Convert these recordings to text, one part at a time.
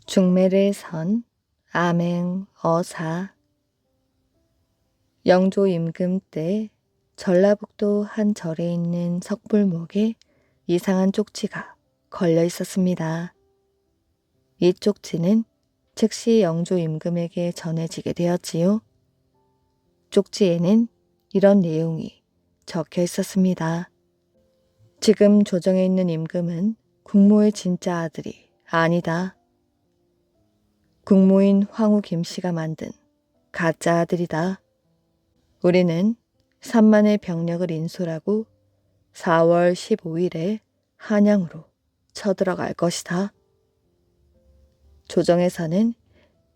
중매를 선 암행어사. 영조 임금 때 전라북도 한 절에 있는 석불목에 이상한 쪽지가 걸려 있었습니다. 이 쪽지는 즉시 영조 임금에게 전해지게 되었지요. 쪽지에는 이런 내용이 적혀 있었습니다. 지금 조정에 있는 임금은 국모의 진짜 아들이 아니다. 국모인 황후 김씨가 만든 가짜 아들이다. 우리는 3만의 병력을 인솔하고 4월 15일에 한양으로 쳐들어갈 것이다. 조정에서는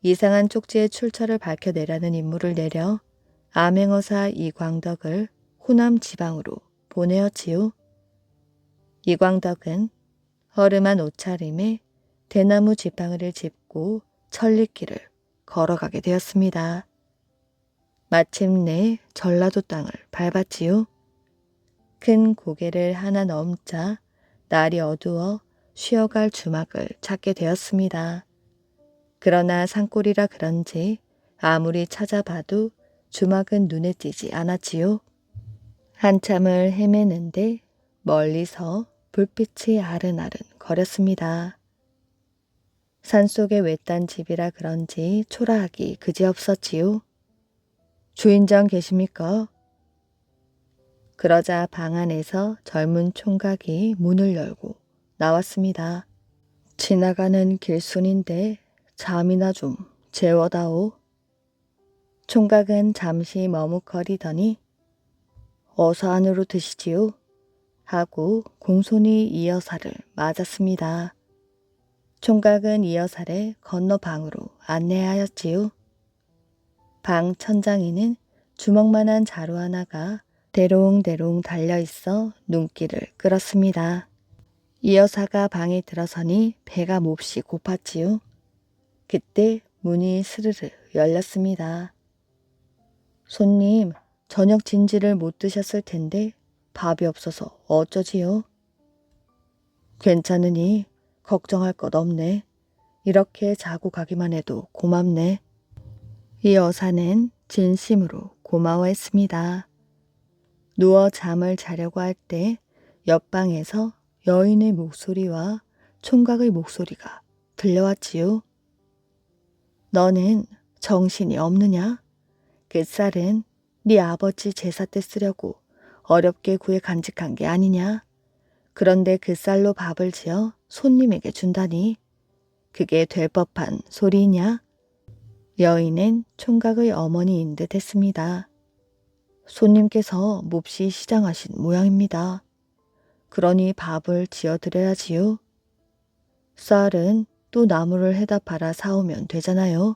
이상한 쪽지의 출처를 밝혀내라는 임무를 내려 암행어사 이광덕을 호남 지방으로 보내었지요. 이광덕은 허름한 옷차림에 대나무 지팡이를 짚고 천리길을 걸어가게 되었습니다. 마침내 전라도 땅을 밟았지요. 큰 고개를 하나 넘자 날이 어두워 쉬어갈 주막을 찾게 되었습니다. 그러나 산골이라 그런지 아무리 찾아봐도 주막은 눈에 띄지 않았지요. 한참을 헤매는데 멀리서 불빛이 아른아른 거렸습니다. 산속의 외딴 집이라 그런지 초라하기 그지없었지요. 주인장 계십니까? 그러자 방 안에서 젊은 총각이 문을 열고 나왔습니다. 지나가는 길순인데 잠이나 좀 재워다오. 총각은 잠시 머뭇거리더니 어서 안으로 드시지요 하고 공손히 이 여사를 맞았습니다. 총각은 이 여사를 건너 방으로 안내하였지요. 방 천장에는 주먹만한 자루 하나가 대롱대롱 달려있어 눈길을 끌었습니다. 이 여사가 방에 들어서니 배가 몹시 고팠지요. 그때 문이 스르르 열렸습니다. 손님, 저녁 진지를 못 드셨을 텐데 밥이 없어서 어쩌지요? 괜찮으니 걱정할 것 없네. 이렇게 자고 가기만 해도 고맙네. 이 여사는 진심으로 고마워했습니다. 누워 잠을 자려고 할 때 옆방에서 여인의 목소리와 총각의 목소리가 들려왔지요. 너는 정신이 없느냐? 그 쌀은 네 아버지 제사 때 쓰려고 어렵게 구해 간직한 게 아니냐? 그런데 그 쌀로 밥을 지어 손님에게 준다니 그게 될 법한 소리냐? 여인은 총각의 어머니인 듯 했습니다. 손님께서 몹시 시장하신 모양입니다. 그러니 밥을 지어드려야지요. 쌀은 또 나무를 해다 팔아 사오면 되잖아요.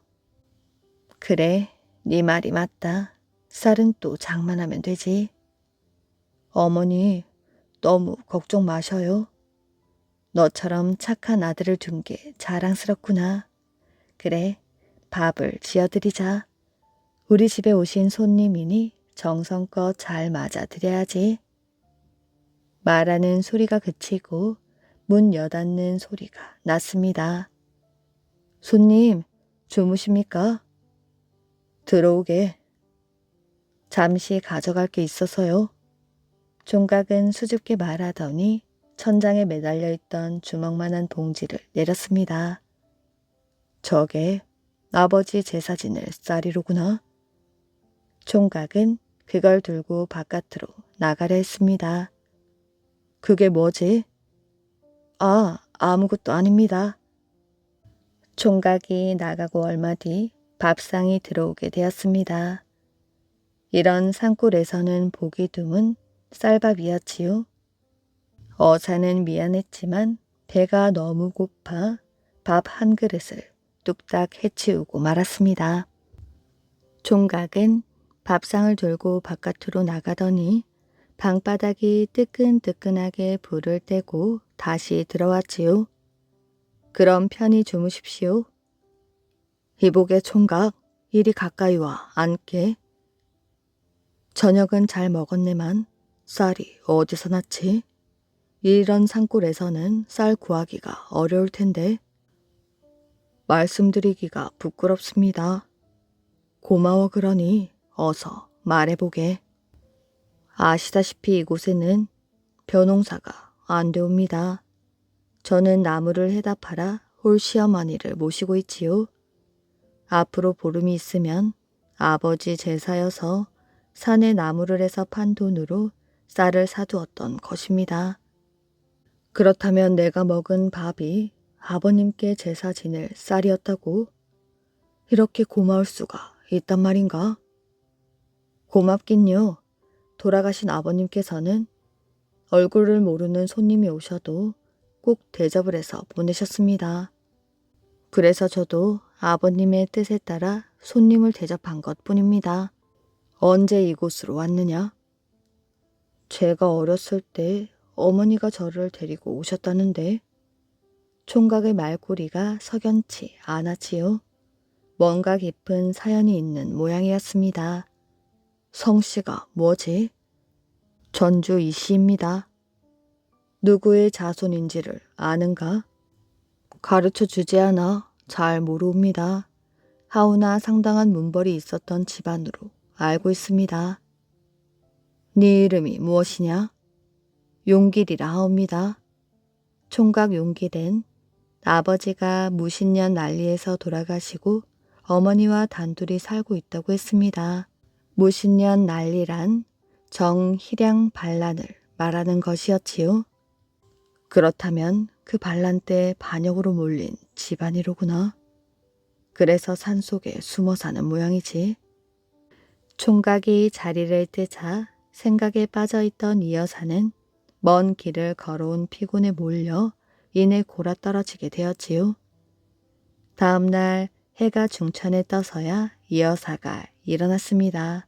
그래, 네 말이 맞다. 쌀은 또 장만하면 되지. 어머니, 너무 걱정 마셔요. 너처럼 착한 아들을 둔 게 자랑스럽구나. 그래, 밥을 지어드리자. 우리 집에 오신 손님이니 정성껏 잘 맞아드려야지. 말하는 소리가 그치고 문 여닫는 소리가 났습니다. 손님, 주무십니까? 들어오게. 잠시 가져갈 게 있어서요. 총각은 수줍게 말하더니 천장에 매달려 있던 주먹만한 봉지를 내렸습니다. 저게 아버지 제사 지낼 쌀이로구나. 총각은 그걸 들고 바깥으로 나가려 했습니다. 그게 뭐지? 아, 아무것도 아닙니다. 총각이 나가고 얼마 뒤 밥상이 들어오게 되었습니다. 이런 산골에서는 보기 드문 쌀밥이었지요. 어사는 미안했지만 배가 너무 고파 밥 한 그릇을 뚝딱 해치우고 말았습니다. 총각은 밥상을 들고 바깥으로 나가더니 방바닥이 뜨끈뜨끈하게 불을 떼고 다시 들어왔지요. 그럼 편히 주무십시오. 이복의 총각, 이리 가까이 와 앉게. 저녁은 잘 먹었네만 쌀이 어디서 났지? 이런 산골에서는 쌀 구하기가 어려울 텐데. 말씀드리기가 부끄럽습니다. 고마워 그러니 어서 말해보게. 아시다시피 이곳에는 벼농사가 안 되옵니다. 저는 나무를 해다 팔아 홀시어머니를 모시고 있지요. 앞으로 보름이 있으면 아버지 제사여서 산에 나무를 해서 판 돈으로 쌀을 사두었던 것입니다. 그렇다면 내가 먹은 밥이 아버님께 제사 지낼 쌀이었다고? 이렇게 고마울 수가 있단 말인가? 고맙긴요. 돌아가신 아버님께서는 얼굴을 모르는 손님이 오셔도 꼭 대접을 해서 보내셨습니다. 그래서 저도 아버님의 뜻에 따라 손님을 대접한 것뿐입니다. 언제 이곳으로 왔느냐? 제가 어렸을 때 어머니가 저를 데리고 오셨다는데 총각의 말꼬리가 석연치 않았지요. 뭔가 깊은 사연이 있는 모양이었습니다. 성씨가 뭐지? 전주 이씨입니다. 누구의 자손인지를 아는가? 가르쳐 주지 않아 잘 모르옵니다. 하오나 상당한 문벌이 있었던 집안으로 알고 있습니다. 네 이름이 무엇이냐? 용길이라 하옵니다. 총각 용길은 아버지가 무신년 난리에서 돌아가시고 어머니와 단둘이 살고 있다고 했습니다. 무신년 난리란 정희량 반란을 말하는 것이었지요. 그렇다면 그 반란 때 반역으로 몰린 집안이로구나. 그래서 산속에 숨어 사는 모양이지. 총각이 자리를 뜨자 생각에 빠져있던 이 여사는 먼 길을 걸어온 피곤에 몰려 이내 골아떨어지게 되었지요. 다음 날 해가 중천에 떠서야 이 여사가 일어났습니다.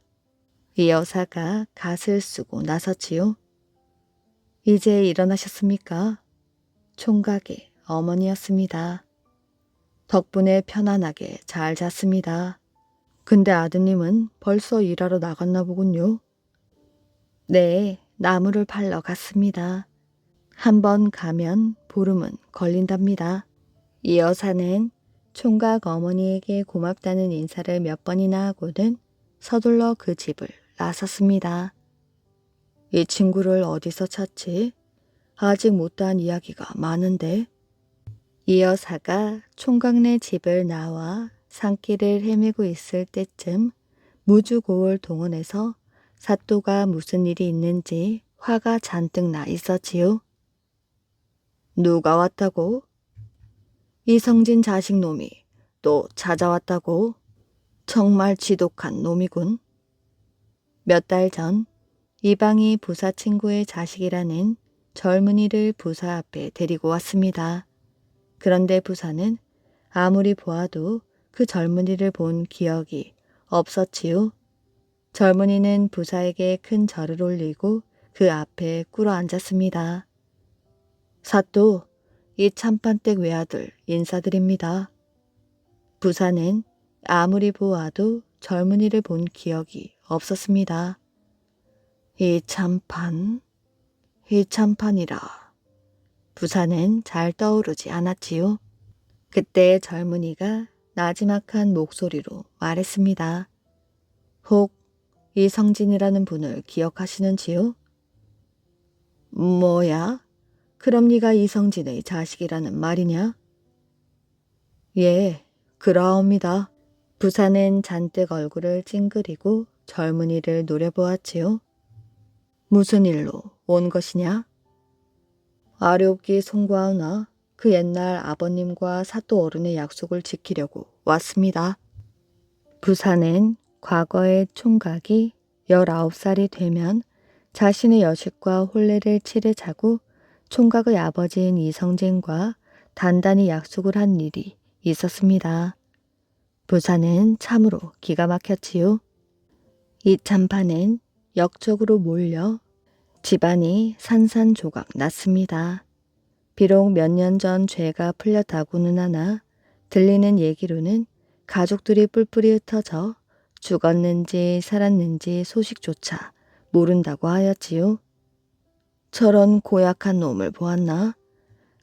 이 여사가 갓을 쓰고 나섰지요. 이제 일어나셨습니까? 총각의 어머니였습니다. 덕분에 편안하게 잘 잤습니다. 근데 아드님은 벌써 일하러 나갔나 보군요. 네, 나무를 팔러 갔습니다. 한 번 가면 보름은 걸린답니다. 이 여사는 총각 어머니에게 고맙다는 인사를 몇 번이나 하고는 서둘러 그 집을 나섰습니다. 이 친구를 어디서 찾지? 아직 못다한 이야기가 많은데. 이 여사가 총각네 집을 나와 산길을 헤매고 있을 때쯤 무주고을 동원해서 사또가 무슨 일이 있는지 화가 잔뜩 나 있었지요. 누가 왔다고? 이성진 자식 놈이 또 찾아왔다고? 정말 지독한 놈이군. 몇 달 전 이방이 부사 친구의 자식이라는 젊은이를 부사 앞에 데리고 왔습니다. 그런데 부사는 아무리 보아도 그 젊은이를 본 기억이 없었지요. 젊은이는 부사에게 큰 절을 올리고 그 앞에 꿇어 앉았습니다. 사또, 이 참판댁 외아들 인사드립니다. 부사는 아무리 보아도 젊은이를 본 기억이 없었습니다. 이 참판이라. 부사는 잘 떠오르지 않았지요. 그때 젊은이가 나지막한 목소리로 말했습니다. 혹 이성진이라는 분을 기억하시는지요? 뭐야? 그럼 네가 이성진의 자식이라는 말이냐? 예, 그러옵니다. 부사는 잔뜩 얼굴을 찡그리고 젊은이를 노려보았지요. 무슨 일로 온 것이냐? 아뢰옵기 송구하오나 그 옛날 아버님과 사또 어른의 약속을 지키려고 왔습니다. 부사는 과거의 총각이 19살이 되면 자신의 여식과 혼례를 치르자고 총각의 아버지인 이성진과 단단히 약속을 한 일이 있었습니다. 부사는 참으로 기가 막혔지요. 이 참판은 역적으로 몰려 집안이 산산조각 났습니다. 비록 몇 년 전 죄가 풀렸다고는 하나 들리는 얘기로는 가족들이 뿔뿔이 흩어져 죽었는지 살았는지 소식조차 모른다고 하였지요. 저런 고약한 놈을 보았나?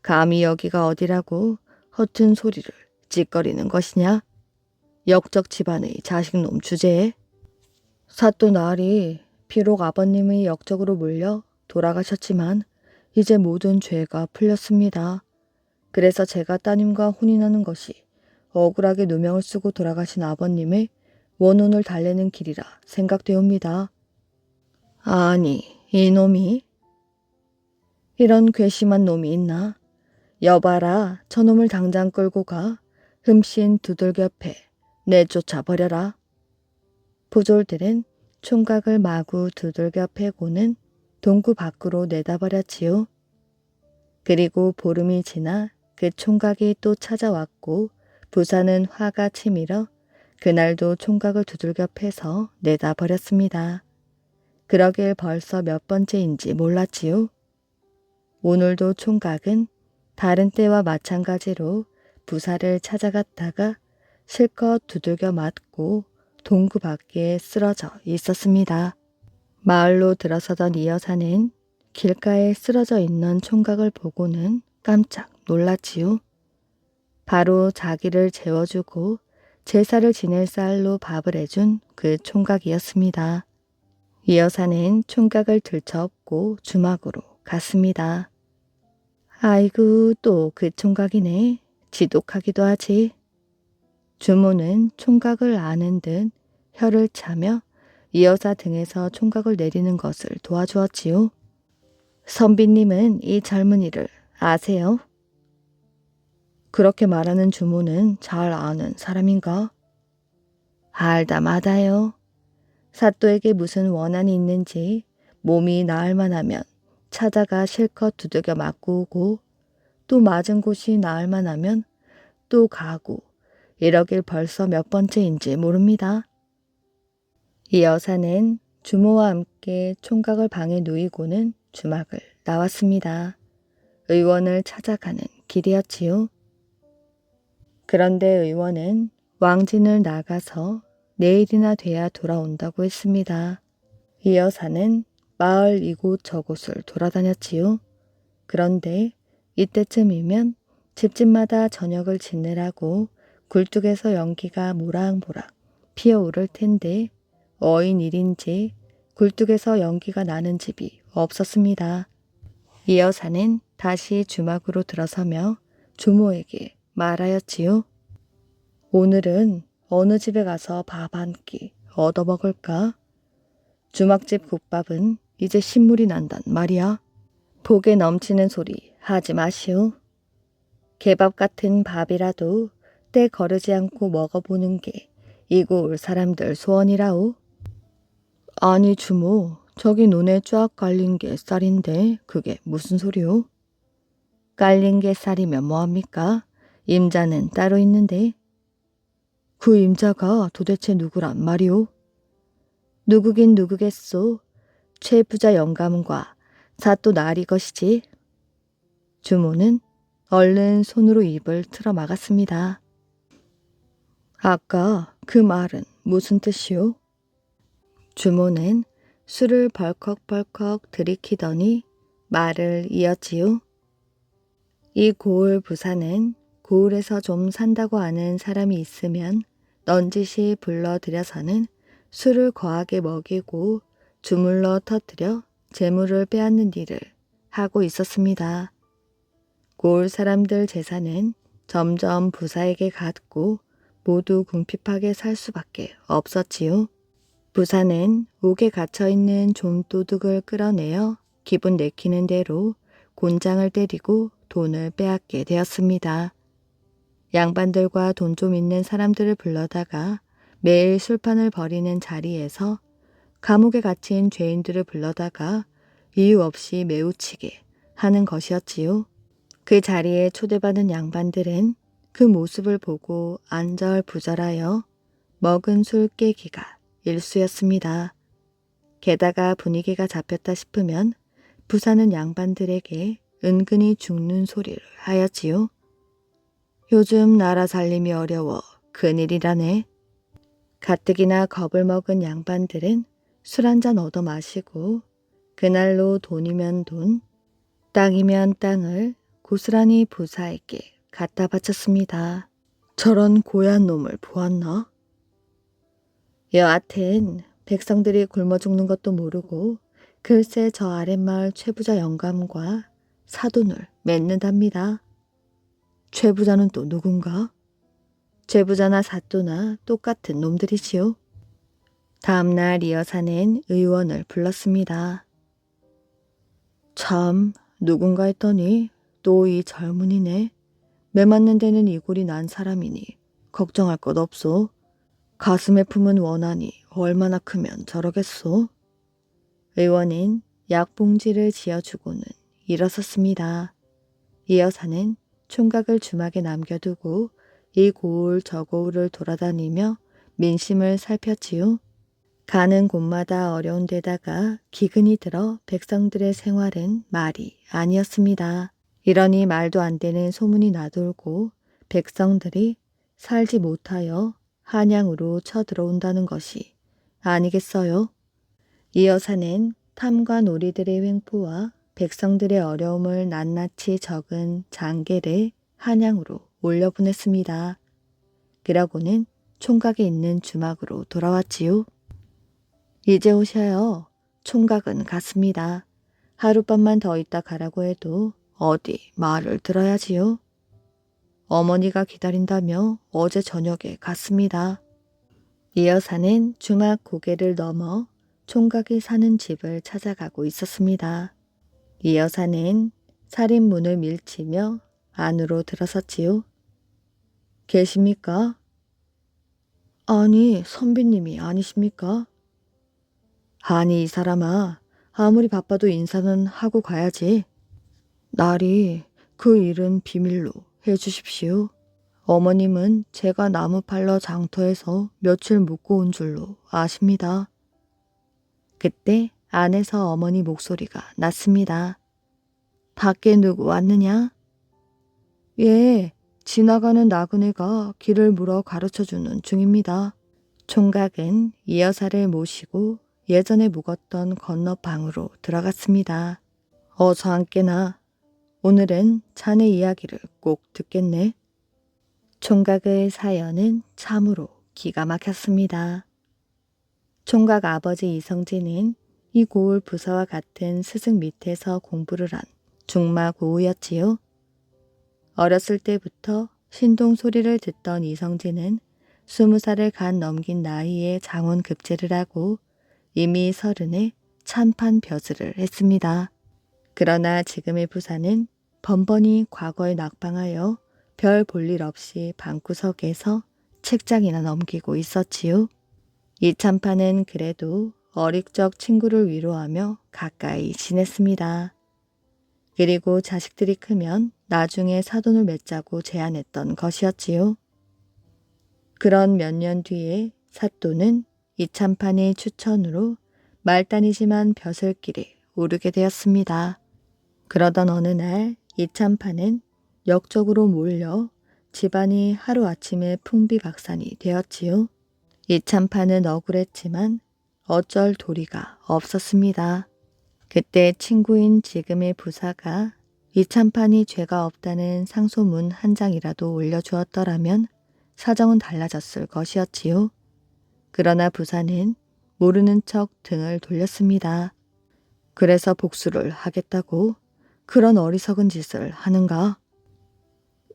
감히 여기가 어디라고 허튼 소리를 찝찝거리는 것이냐? 역적 집안의 자식놈 주제에. 사또 나으리 비록 아버님의 역적으로 몰려 돌아가셨지만 이제 모든 죄가 풀렸습니다. 그래서 제가 따님과 혼인하는 것이 억울하게 누명을 쓰고 돌아가신 아버님의 원혼을 달래는 길이라 생각되옵니다. 아니, 이놈이? 이런 괘씸한 놈이 있나? 여봐라, 저놈을 당장 끌고 가 흠씬 두들겨 패 내쫓아 버려라. 부졸들은 총각을 마구 두들겨 패고는 동구 밖으로 내다버렸지요. 그리고 보름이 지나 그 총각이 또 찾아왔고 부사는 화가 치밀어 그날도 총각을 두들겨 패서 내다버렸습니다. 그러길 벌써 몇 번째인지 몰랐지요. 오늘도 총각은 다른 때와 마찬가지로 부사를 찾아갔다가 실컷 두들겨 맞고 동구 밖에 쓰러져 있었습니다. 마을로 들어서던 이 여사는 길가에 쓰러져 있는 총각을 보고는 깜짝 놀랐지요. 바로 자기를 재워주고 제사를 지낼 쌀로 밥을 해준 그 총각이었습니다. 이 여사는 총각을 들쳐업고 주막으로 갔습니다. 아이고, 또 그 총각이네. 지독하기도 하지. 주모는 총각을 아는 듯 혀를 차며 이 여사 등에서 총각을 내리는 것을 도와주었지요. 선비님은 이 젊은이를 아세요? 그렇게 말하는 주모는 잘 아는 사람인가? 알다 마다요. 사또에게 무슨 원한이 있는지 몸이 나을 만하면 찾아가 실컷 두들겨 맞고 오고 또 맞은 곳이 나을 만하면 또 가고 이러길 벌써 몇 번째인지 모릅니다. 이 여사는 주모와 함께 총각을 방에 누이고는 주막을 나왔습니다. 의원을 찾아가는 길이었지요. 그런데 의원은 왕진을 나가서 내일이나 돼야 돌아온다고 했습니다. 이 여사는 마을 이곳저곳을 돌아다녔지요. 그런데 이때쯤이면 집집마다 저녁을 지내라고 굴뚝에서 연기가 모락모락 피어오를 텐데 어인일인지 굴뚝에서 연기가 나는 집이 없었습니다. 이 여사는 다시 주막으로 들어서며 주모에게 말하였지요. 오늘은 어느 집에 가서 밥 한 끼 얻어먹을까? 주막집 국밥은 이제 신물이 난단 말이야. 복에 넘치는 소리 하지 마시오. 개밥 같은 밥이라도 때 거르지 않고 먹어보는 게 이곳 사람들 소원이라오. 아니 주모, 저기 눈에 쫙 깔린 게 쌀인데 그게 무슨 소리오? 깔린 게 쌀이면 뭐합니까? 임자는 따로 있는데. 그 임자가 도대체 누구란 말이오? 누구긴 누구겠소. 최부자 영감과 사또 나리 것이지. 주모는 얼른 손으로 입을 틀어 막았습니다. 아까 그 말은 무슨 뜻이오? 주모는 술을 벌컥벌컥 들이키더니 말을 이었지요. 이 고을 부사는 고을에서 좀 산다고 아는 사람이 있으면 넌지시 불러들여서는 술을 거하게 먹이고 주물러 터뜨려 재물을 빼앗는 일을 하고 있었습니다. 고을 사람들 재산은 점점 부사에게 갔고 모두 궁핍하게 살 수밖에 없었지요. 부사는 옥에 갇혀있는 좀도둑을 끌어내어 기분 내키는 대로 곤장을 때리고 돈을 빼앗게 되었습니다. 양반들과 돈 좀 있는 사람들을 불러다가 매일 술판을 벌이는 자리에서 감옥에 갇힌 죄인들을 불러다가 이유 없이 매우치게 하는 것이었지요. 그 자리에 초대받은 양반들은 그 모습을 보고 안절부절하여 먹은 술 깨기가 일쑤였습니다. 게다가 분위기가 잡혔다 싶으면 부사는 양반들에게 은근히 죽는 소리를 하였지요. 요즘 나라 살림이 어려워 큰일이라네. 가뜩이나 겁을 먹은 양반들은 술 한잔 얻어 마시고 그날로 돈이면 돈, 땅이면 땅을 고스란히 부사에게 갖다 바쳤습니다. 저런 고얀 놈을 보았나? 여하튼 백성들이 굶어 죽는 것도 모르고 글쎄 저 아랫마을 최부자 영감과 사돈을 맺는답니다. 최부자는 또 누군가? 최부자나 사또나 똑같은 놈들이지요. 다음날 이 여사는 의원을 불렀습니다. 참 누군가 했더니 또 이 젊은이네. 매 맞는 데는 이골이 난 사람이니 걱정할 것 없소. 가슴에 품은 원한이 얼마나 크면 저러겠소. 의원은 약봉지를 지어주고는 일어섰습니다. 이 여사는 총각을 주막에 남겨두고 이 고을 저 고을을 돌아다니며 민심을 살폈지요. 가는 곳마다 어려운 데다가 기근이 들어 백성들의 생활은 말이 아니었습니다. 이러니 말도 안 되는 소문이 나돌고 백성들이 살지 못하여 한양으로 쳐들어온다는 것이 아니겠어요? 이 여사는 탐과 놀이들의 횡포와 백성들의 어려움을 낱낱이 적은 장계를 한양으로 올려보냈습니다. 그러고는 총각이 있는 주막으로 돌아왔지요. 이제 오셔요. 총각은 갔습니다. 하룻밤만 더 있다 가라고 해도 어디 말을 들어야지요. 어머니가 기다린다며 어제 저녁에 갔습니다. 이 여사는 주막 고개를 넘어 총각이 사는 집을 찾아가고 있었습니다. 이 여사는 살인문을 밀치며 안으로 들어섰지요. 계십니까? 아니, 선비님이 아니십니까? 아니, 이 사람아, 아무리 바빠도 인사는 하고 가야지. 날이 그 일은 비밀로 해주십시오. 어머님은 제가 나무 팔러 장터에서 며칠 묵고 온 줄로 아십니다. 그때 안에서 어머니 목소리가 났습니다. 밖에 누구 왔느냐? 예, 지나가는 나그네가 길을 물어 가르쳐주는 중입니다. 총각은 이 여사를 모시고 예전에 묵었던 건너방으로 들어갔습니다. 어서 앉게나. 오늘은 자네 이야기를 꼭 듣겠네. 총각의 사연은 참으로 기가 막혔습니다. 총각 아버지 이성진은 이 고을 부서와 같은 스승 밑에서 공부를 한 중마고우였지요. 어렸을 때부터 신동 소리를 듣던 이성진은 20살을 간 넘긴 나이에 장원급제를 하고 이미 30에 찬판 벼슬을 했습니다. 그러나 지금의 부사는 번번이 과거에 낙방하여 별 볼 일 없이 방구석에서 책장이나 넘기고 있었지요. 이찬판은 그래도 어릴 적 친구를 위로하며 가까이 지냈습니다. 그리고 자식들이 크면 나중에 사돈을 맺자고 제안했던 것이었지요. 그런 몇 년 뒤에 사또는 이찬판의 추천으로 말단이지만 벼슬길에 오르게 되었습니다. 그러던 어느 날 이찬판은 역적으로 몰려 집안이 하루아침에 풍비박산이 되었지요. 이찬판은 억울했지만 어쩔 도리가 없었습니다. 그때 친구인 지금의 부사가 이찬판이 죄가 없다는 상소문 한 장이라도 올려주었더라면 사정은 달라졌을 것이었지요. 그러나 부사는 모르는 척 등을 돌렸습니다. 그래서 복수를 하겠다고 그런 어리석은 짓을 하는가?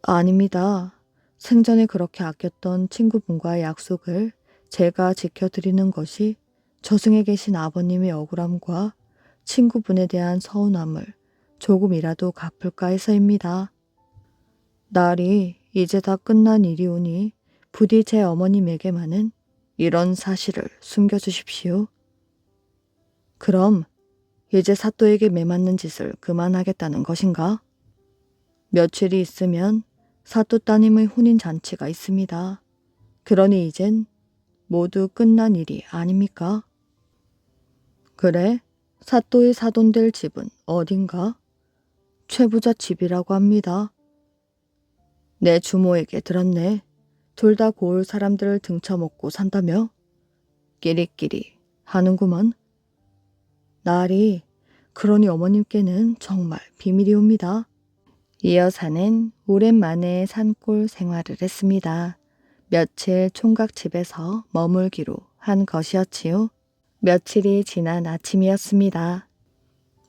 아닙니다. 생전에 그렇게 아꼈던 친구분과의 약속을 제가 지켜드리는 것이 저승에 계신 아버님의 억울함과 친구분에 대한 서운함을 조금이라도 갚을까 해서입니다. 날이 이제 다 끝난 일이오니 부디 제 어머님에게만은 이런 사실을 숨겨주십시오. 그럼 이제 사또에게 매맞는 짓을 그만하겠다는 것인가? 며칠이 있으면 사또 따님의 혼인잔치가 있습니다. 그러니 이젠 모두 끝난 일이 아닙니까? 그래, 사또의 사돈될 집은 어딘가? 최부자 집이라고 합니다. 내 주모에게 들었네. 둘 다 고을 사람들을 등쳐먹고 산다며? 끼리끼리 하는구먼. 날이 그러니 어머님께는 정말 비밀이옵니다. 이 여사는 오랜만에 산골 생활을 했습니다. 며칠 총각집에서 머물기로 한 것이었지요. 며칠이 지난 아침이었습니다.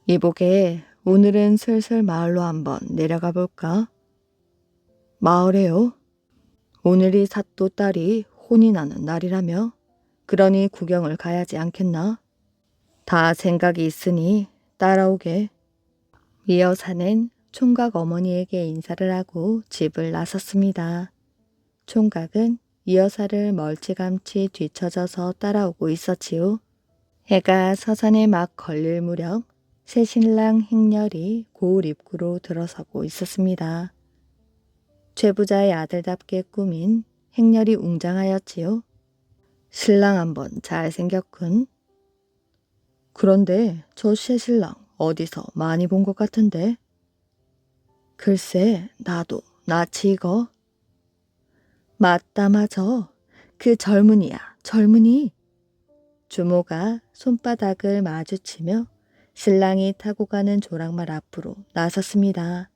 이보게 오늘은 슬슬 마을로 한번 내려가 볼까? 마을에요? 오늘이 사또 딸이 혼이 나는 날이라며? 그러니 구경을 가야지 않겠나? 다 생각이 있으니 따라오게. 이 여사는 총각 어머니에게 인사를 하고 집을 나섰습니다. 총각은 이 여사를 멀찌감치 뒤처져서 따라오고 있었지요. 해가 서산에 막 걸릴 무렵 새신랑 행렬이 고을 입구로 들어서고 있었습니다. 최부자의 아들답게 꾸민 행렬이 웅장하였지요. 신랑 한번 잘생겼군. 그런데 저 새신랑 어디서 많이 본 것 같은데? 글쎄 나도 낯이 익어. 맞다 맞아. 그 젊은이야 젊은이. 주모가 손바닥을 마주치며 신랑이 타고 가는 조랑말 앞으로 나섰습니다.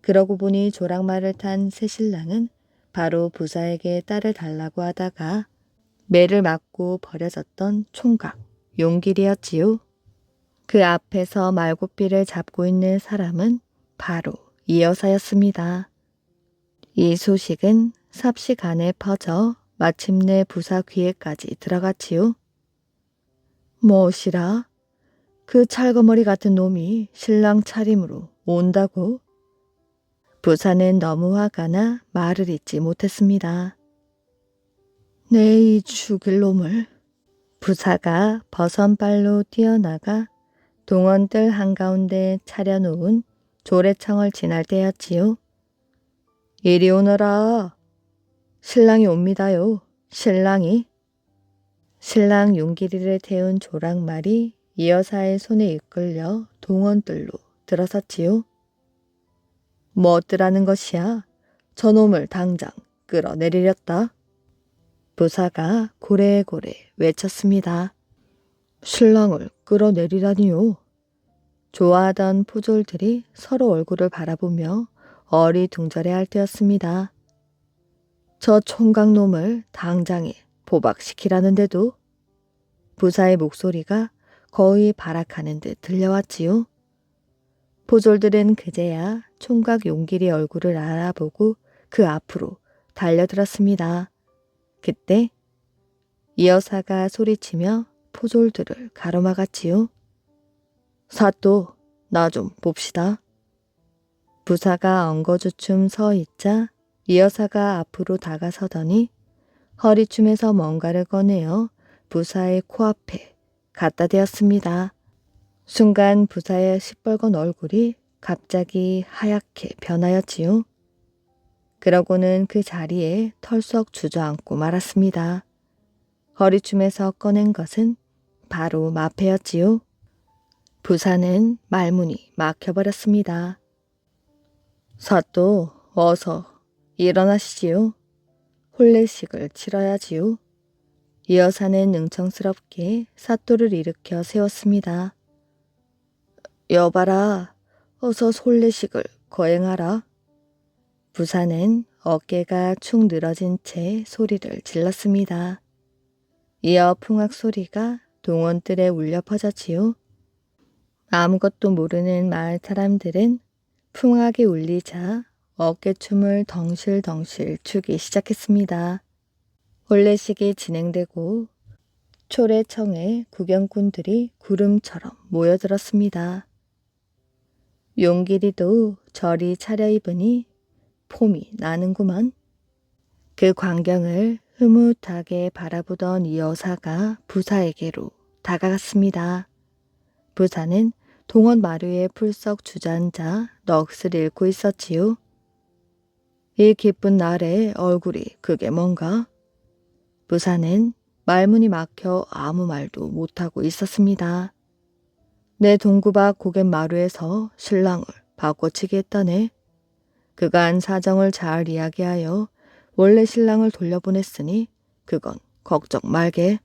그러고 보니 조랑말을 탄 새신랑은 바로 부사에게 딸을 달라고 하다가 매를 맞고 버려졌던 총각 용길이었지요. 그 앞에서 말고삐를 잡고 있는 사람은 바로 이 여사였습니다. 이 소식은 삽시간에 퍼져 마침내 부사 귀에까지 들어갔지요. 무엇이라? 그 찰거머리 같은 놈이 신랑 차림으로 온다고? 부사는 너무 화가 나 말을 잇지 못했습니다. 내 이 죽일 놈을. 부사가 버선발로 뛰어나가 동원들 한가운데 차려놓은 조례청을 지날 때였지요. 이리 오너라. 신랑이 옵니다요. 신랑이. 신랑 용기리를 태운 조랑말이 이 여사의 손에 이끌려 동원들로 들어섰지요. 뭐 어떠라는 것이야? 저놈을 당장 끌어내리렸다. 부사가 고래고래 외쳤습니다. 신랑을 끌어내리라니요. 좋아하던 포졸들이 서로 얼굴을 바라보며 어리둥절해할 때였습니다. 저 총각놈을 당장에 포박시키라는데도 부사의 목소리가 거의 발악하는 듯 들려왔지요. 포졸들은 그제야 총각 용길이 얼굴을 알아보고 그 앞으로 달려들었습니다. 그때 이 여사가 소리치며 포졸들을 가로막았지요. 사또, 나 좀 봅시다. 부사가 엉거주춤 서 있자 이 여사가 앞으로 다가서더니 허리춤에서 뭔가를 꺼내어 부사의 코앞에 갖다 대었습니다. 순간 부사의 시뻘건 얼굴이 갑자기 하얗게 변하였지요. 그러고는 그 자리에 털썩 주저앉고 말았습니다. 허리춤에서 꺼낸 것은 바로 마패였지요. 부사는 말문이 막혀버렸습니다. 사또, 어서 일어나시지요. 혼례식을 치러야지요. 이 여사는 능청스럽게 사또를 일으켜 세웠습니다. 여봐라, 어서 혼례식을 거행하라. 부사는 어깨가 축 늘어진 채 소리를 질렀습니다. 이어 풍악 소리가 동원들에 울려 퍼졌지요. 아무것도 모르는 마을 사람들은 풍악이 울리자 어깨춤을 덩실덩실 추기 시작했습니다. 혼례식이 진행되고 초례청에 구경꾼들이 구름처럼 모여들었습니다. 용길이도 저리 차려입으니 폼이 나는구만. 그 광경을 흐뭇하게 바라보던 이 여사가 부사에게로 다가갔습니다. 부사는 동원 마루에 풀썩 주저앉아 넋을 잃고 있었지요. 이 기쁜 날에 얼굴이 그게 뭔가? 부사는 말문이 막혀 아무 말도 못하고 있었습니다. 내 동구박 고갯 마루에서 신랑을 바꿔치기 했다네. 그간 사정을 잘 이야기하여 원래 신랑을 돌려보냈으니 그건 걱정 말게.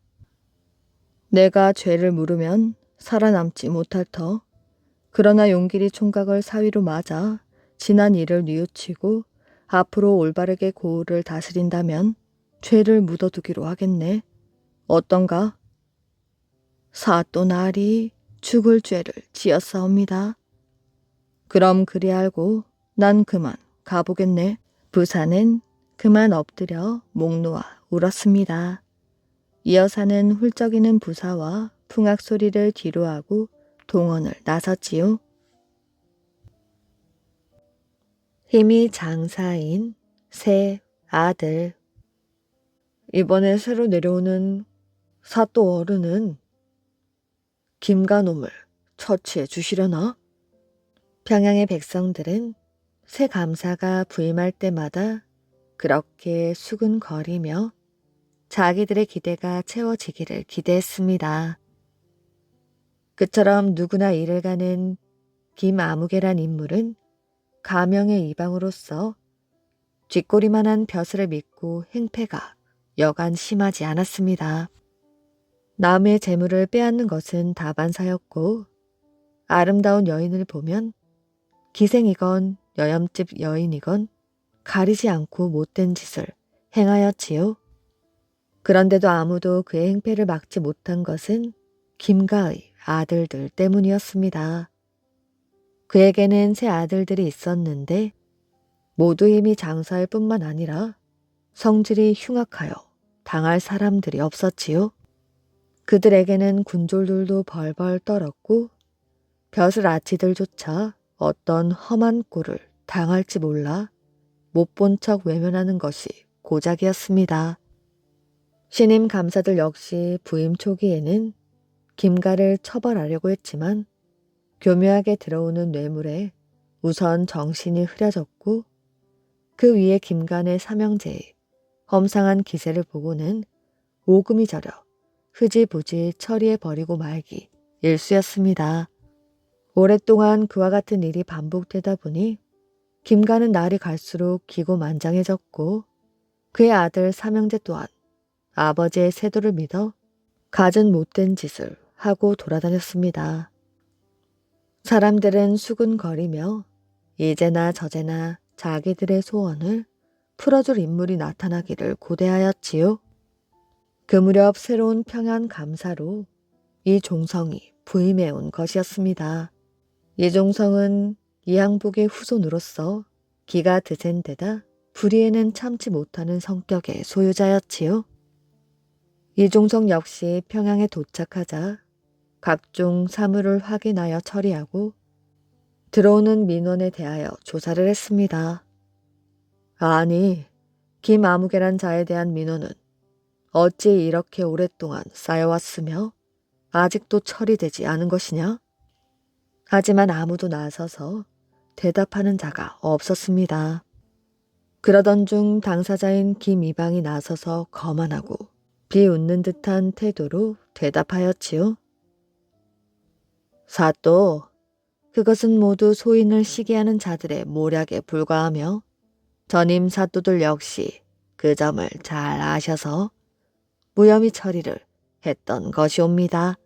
내가 죄를 물으면 살아남지 못할 터. 그러나 용길이 총각을 사위로 맞아 지난 일을 뉘우치고 앞으로 올바르게 고을을 다스린다면 죄를 묻어두기로 하겠네. 어떤가? 사또 날이 죽을 죄를 지었사옵니다. 그럼 그리 알고 난 그만 가보겠네. 부사는 그만 엎드려 목 놓아 울었습니다. 이 여사는 훌쩍이는 부사와 풍악 소리를 뒤로하고 동원을 나섰지요. 힘이 장사인 새 아들. 이번에 새로 내려오는 사또 어른은 김가놈을 처치해 주시려나? 평양의 백성들은 새 감사가 부임할 때마다 그렇게 수근거리며 자기들의 기대가 채워지기를 기대했습니다. 그처럼 누구나 일을 가는 김아무개란 인물은 가명의 이방으로서 쥐꼬리만한 벼슬을 믿고 행패가 여간 심하지 않았습니다. 남의 재물을 빼앗는 것은 다반사였고 아름다운 여인을 보면 기생이건 여염집 여인이건 가리지 않고 못된 짓을 행하였지요. 그런데도 아무도 그의 행패를 막지 못한 것은 김가의 아들들 때문이었습니다. 그에게는 세 아들들이 있었는데 모두 힘이 장사일 뿐만 아니라 성질이 흉악하여 당할 사람들이 없었지요. 그들에게는 군졸들도 벌벌 떨었고 벼슬 아치들조차 어떤 험한 꼴을 당할지 몰라 못 본 척 외면하는 것이 고작이었습니다. 신임 감사들 역시 부임 초기에는 김가를 처벌하려고 했지만 교묘하게 들어오는 뇌물에 우선 정신이 흐려졌고 그 위에 김간의 삼형제의 험상한 기세를 보고는 오금이 저려 흐지부지 처리해버리고 말기 일쑤였습니다. 오랫동안 그와 같은 일이 반복되다 보니 김간은 날이 갈수록 기고만장해졌고 그의 아들 삼형제 또한 아버지의 세도를 믿어 갖은 못된 짓을 하고 돌아다녔습니다. 사람들은 수군거리며 이제나 저제나 자기들의 소원을 풀어줄 인물이 나타나기를 고대하였지요. 그 무렵 새로운 평안 감사로 이 종성이 부임해온 것이었습니다. 이 종성은 이항복의 후손으로서 기가 드센 데다 불의에는 참지 못하는 성격의 소유자였지요. 이종성 역시 평양에 도착하자 각종 사물을 확인하여 처리하고 들어오는 민원에 대하여 조사를 했습니다. 아니, 김아무개란 자에 대한 민원은 어찌 이렇게 오랫동안 쌓여왔으며 아직도 처리되지 않은 것이냐? 하지만 아무도 나서서 대답하는 자가 없었습니다. 그러던 중 당사자인 김이방이 나서서 거만하고 비웃는 듯한 태도로 대답하였지요. 사또, 그것은 모두 소인을 시기하는 자들의 모략에 불과하며 전임 사또들 역시 그 점을 잘 아셔서 무혐의 처리를 했던 것이옵니다.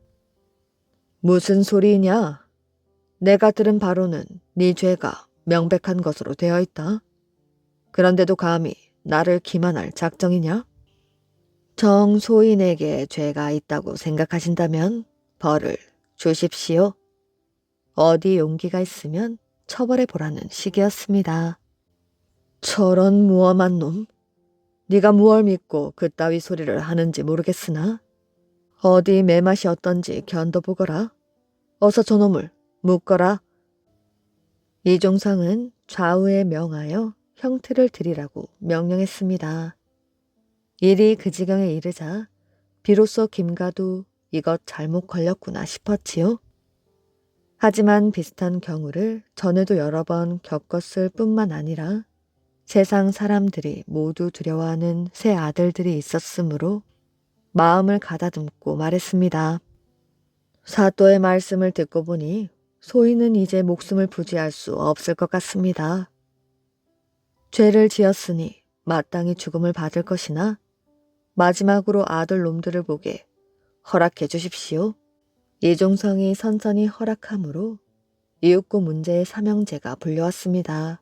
무슨 소리냐? 내가 들은 바로는 네 죄가 명백한 것으로 되어 있다. 그런데도 감히 나를 기만할 작정이냐? 정소인에게 죄가 있다고 생각하신다면 벌을 주십시오. 어디 용기가 있으면 처벌해보라는 식이었습니다. 저런 무엄한 놈. 네가 무얼 믿고 그따위 소리를 하는지 모르겠으나 어디 매맛이 어떤지 견뎌보거라. 어서 저놈을 묶어라. 이종성은 좌우에 명하여 형틀을 드리라고 명령했습니다. 일이 그 지경에 이르자 비로소 김가도 이것 잘못 걸렸구나 싶었지요. 하지만 비슷한 경우를 전에도 여러 번 겪었을 뿐만 아니라 세상 사람들이 모두 두려워하는 새 아들들이 있었으므로 마음을 가다듬고 말했습니다. 사또의 말씀을 듣고 보니 소인은 이제 목숨을 부지할 수 없을 것 같습니다. 죄를 지었으니 마땅히 죽음을 받을 것이나 마지막으로 아들 놈들을 보게 허락해 주십시오. 이종성이 선선히 허락함으로 이윽고 문제의 삼형제가 불려왔습니다.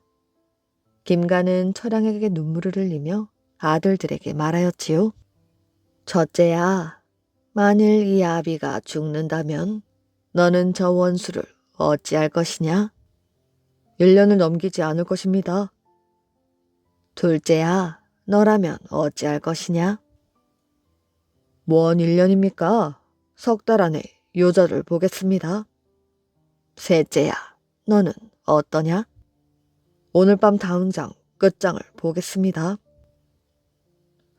김가는 처량하게 눈물을 흘리며 아들들에게 말하였지요. 첫째야, 만일 이 아비가 죽는다면 너는 저 원수를 어찌할 것이냐? 1년을 넘기지 않을 것입니다. 둘째야, 너라면 어찌할 것이냐? 뭔 1년입니까? 3달 안에 요절을 보겠습니다. 셋째야, 너는 어떠냐? 오늘 밤 다운장 끝장을 보겠습니다.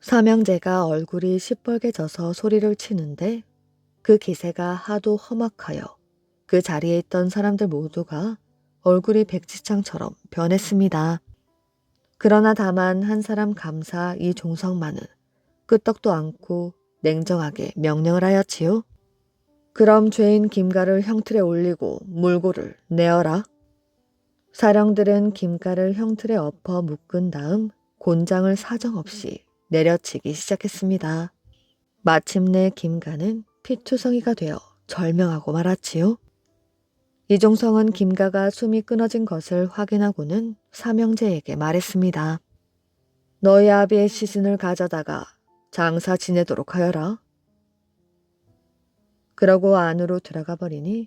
삼형제가 얼굴이 시뻘게 져서 소리를 치는데 그 기세가 하도 험악하여 그 자리에 있던 사람들 모두가 얼굴이 백지창처럼 변했습니다. 그러나 다만 한 사람 감사 이종성만은 끄떡도 않고 냉정하게 명령을 하였지요. 그럼 죄인 김가를 형틀에 올리고 물고를 내어라. 사령들은 김가를 형틀에 엎어 묶은 다음 곤장을 사정없이 내려치기 시작했습니다. 마침내 김가는 피투성이가 되어 절명하고 말았지요. 이종성은 김가가 숨이 끊어진 것을 확인하고는 삼형제에게 말했습니다. 너희 아비의 시신을 가져다가 장사 지내도록 하여라. 그러고 안으로 들어가 버리니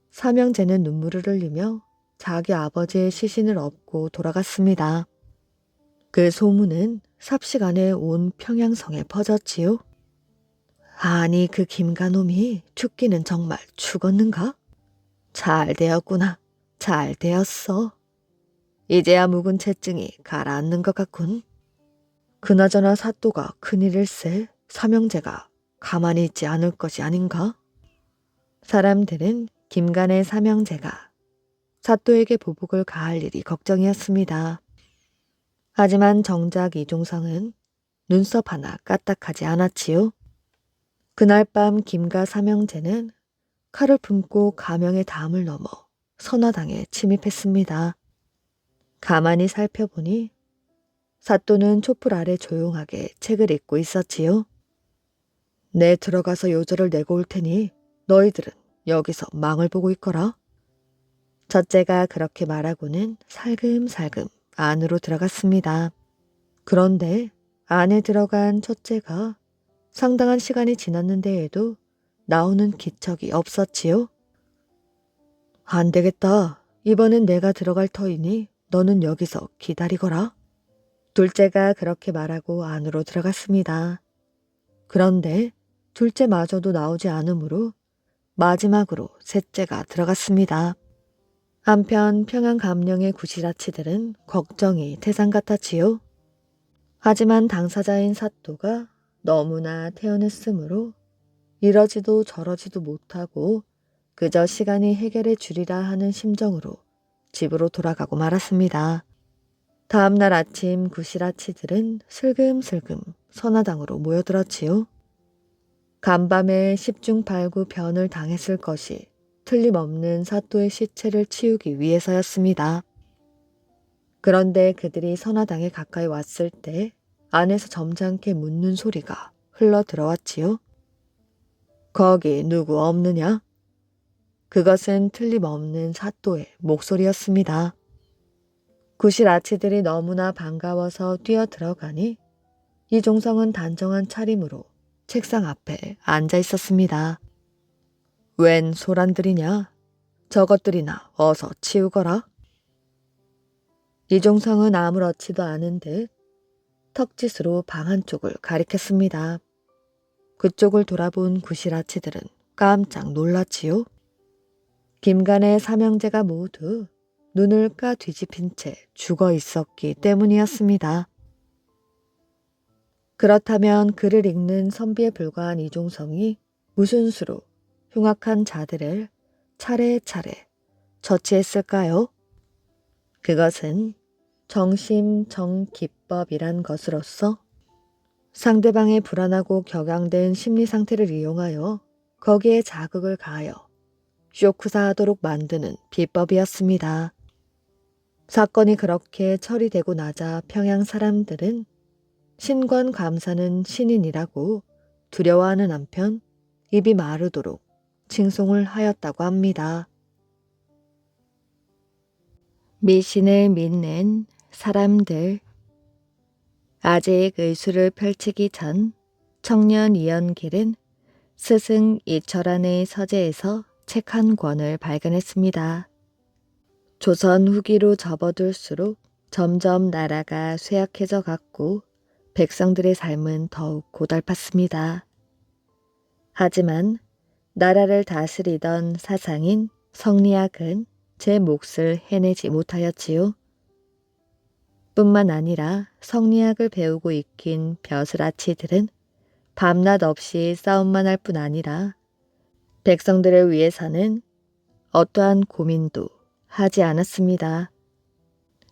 삼형제는 눈물을 흘리며 자기 아버지의 시신을 업고 돌아갔습니다. 그 소문은 삽시간에 온 평양성에 퍼졌지요. 아니 그 김가놈이 죽기는 정말 죽었는가? 잘 되었구나. 잘 되었어. 이제야 묵은 채증이 가라앉는 것 같군. 그나저나 사또가 큰일일세. 삼형제가 가만히 있지 않을 것이 아닌가? 사람들은 김간의 삼형제가 사또에게 보복을 가할 일이 걱정이었습니다. 하지만 정작 이종성은 눈썹 하나 까딱하지 않았지요. 그날 밤 김가 삼형제는 칼을 품고 가명의 담을 넘어 선화당에 침입했습니다. 가만히 살펴보니 사또는 촛불 아래 조용하게 책을 읽고 있었지요. 내 들어가서 요절을 내고 올 테니 너희들은 여기서 망을 보고 있거라. 첫째가 그렇게 말하고는 살금살금 안으로 들어갔습니다. 그런데 안에 들어간 첫째가 상당한 시간이 지났는데에도 나오는 기척이 없었지요. 안 되겠다. 이번엔 내가 들어갈 터이니 너는 여기서 기다리거라. 둘째가 그렇게 말하고 안으로 들어갔습니다. 그런데 둘째마저도 나오지 않으므로 마지막으로 셋째가 들어갔습니다. 한편 평양 감령의 구시라치들은 걱정이 태산 같았지요. 하지만 당사자인 사또가 너무나 태연했으므로 이러지도 저러지도 못하고 그저 시간이 해결해 주리라 하는 심정으로 집으로 돌아가고 말았습니다. 다음 날 아침 구시라치들은 슬금슬금 선화당으로 모여들었지요. 간밤에 10중 8구 변을 당했을 것이 틀림없는 사또의 시체를 치우기 위해서였습니다. 그런데 그들이 선화당에 가까이 왔을 때 안에서 점잖게 묻는 소리가 흘러 들어왔지요. 거기 누구 없느냐? 그것은 틀림없는 사또의 목소리였습니다. 구실 아치들이 너무나 반가워서 뛰어 들어가니 이종성은 단정한 차림으로 책상 앞에 앉아 있었습니다. 웬 소란들이냐? 저것들이나 어서 치우거라. 이종성은 아무렇지도 않은 듯 턱짓으로 방 한쪽을 가리켰습니다. 그쪽을 돌아본 구시라치들은 깜짝 놀랐지요. 김간의 삼형제가 모두 눈을 까 뒤집힌 채 죽어 있었기 때문이었습니다. 그렇다면 글을 읽는 선비에 불과한 이종성이 무슨 수로 흉악한 자들을 차례차례 처치했을까요? 그것은 정심정기법이란 것으로서 상대방의 불안하고 격양된 심리 상태를 이용하여 거기에 자극을 가하여 쇼크사하도록 만드는 비법이었습니다. 사건이 그렇게 처리되고 나자 평양 사람들은 신관 감사는 신인이라고 두려워하는 한편 입이 마르도록 칭송을 하였다고 합니다. 미신을 믿는 사람들. 아직 의술을 펼치기 전 청년 이연길은 스승 이철환의 서재에서 책 한 권을 발견했습니다. 조선 후기로 접어들수록 점점 나라가 쇠약해져 갔고 백성들의 삶은 더욱 고달팠습니다. 하지만 나라를 다스리던 사상인 성리학은 제 몫을 해내지 못하였지요. 뿐만 아니라 성리학을 배우고 익힌 벼슬아치들은 밤낮 없이 싸움만 할 뿐 아니라 백성들을 위해서는 어떠한 고민도 하지 않았습니다.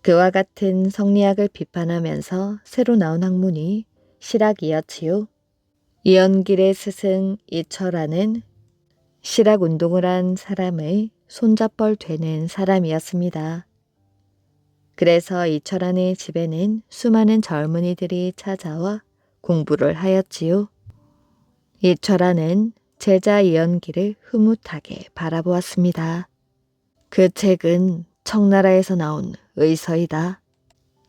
그와 같은 성리학을 비판하면서 새로 나온 학문이 실학이었지요. 이연길의 스승 이철환은 실학운동을 한 사람의 손잡벌 되는 사람이었습니다. 그래서 이철환의 집에는 수많은 젊은이들이 찾아와 공부를 하였지요. 이철환은 제자 이연길을 흐뭇하게 바라보았습니다. 그 책은 청나라에서 나온 의서이다.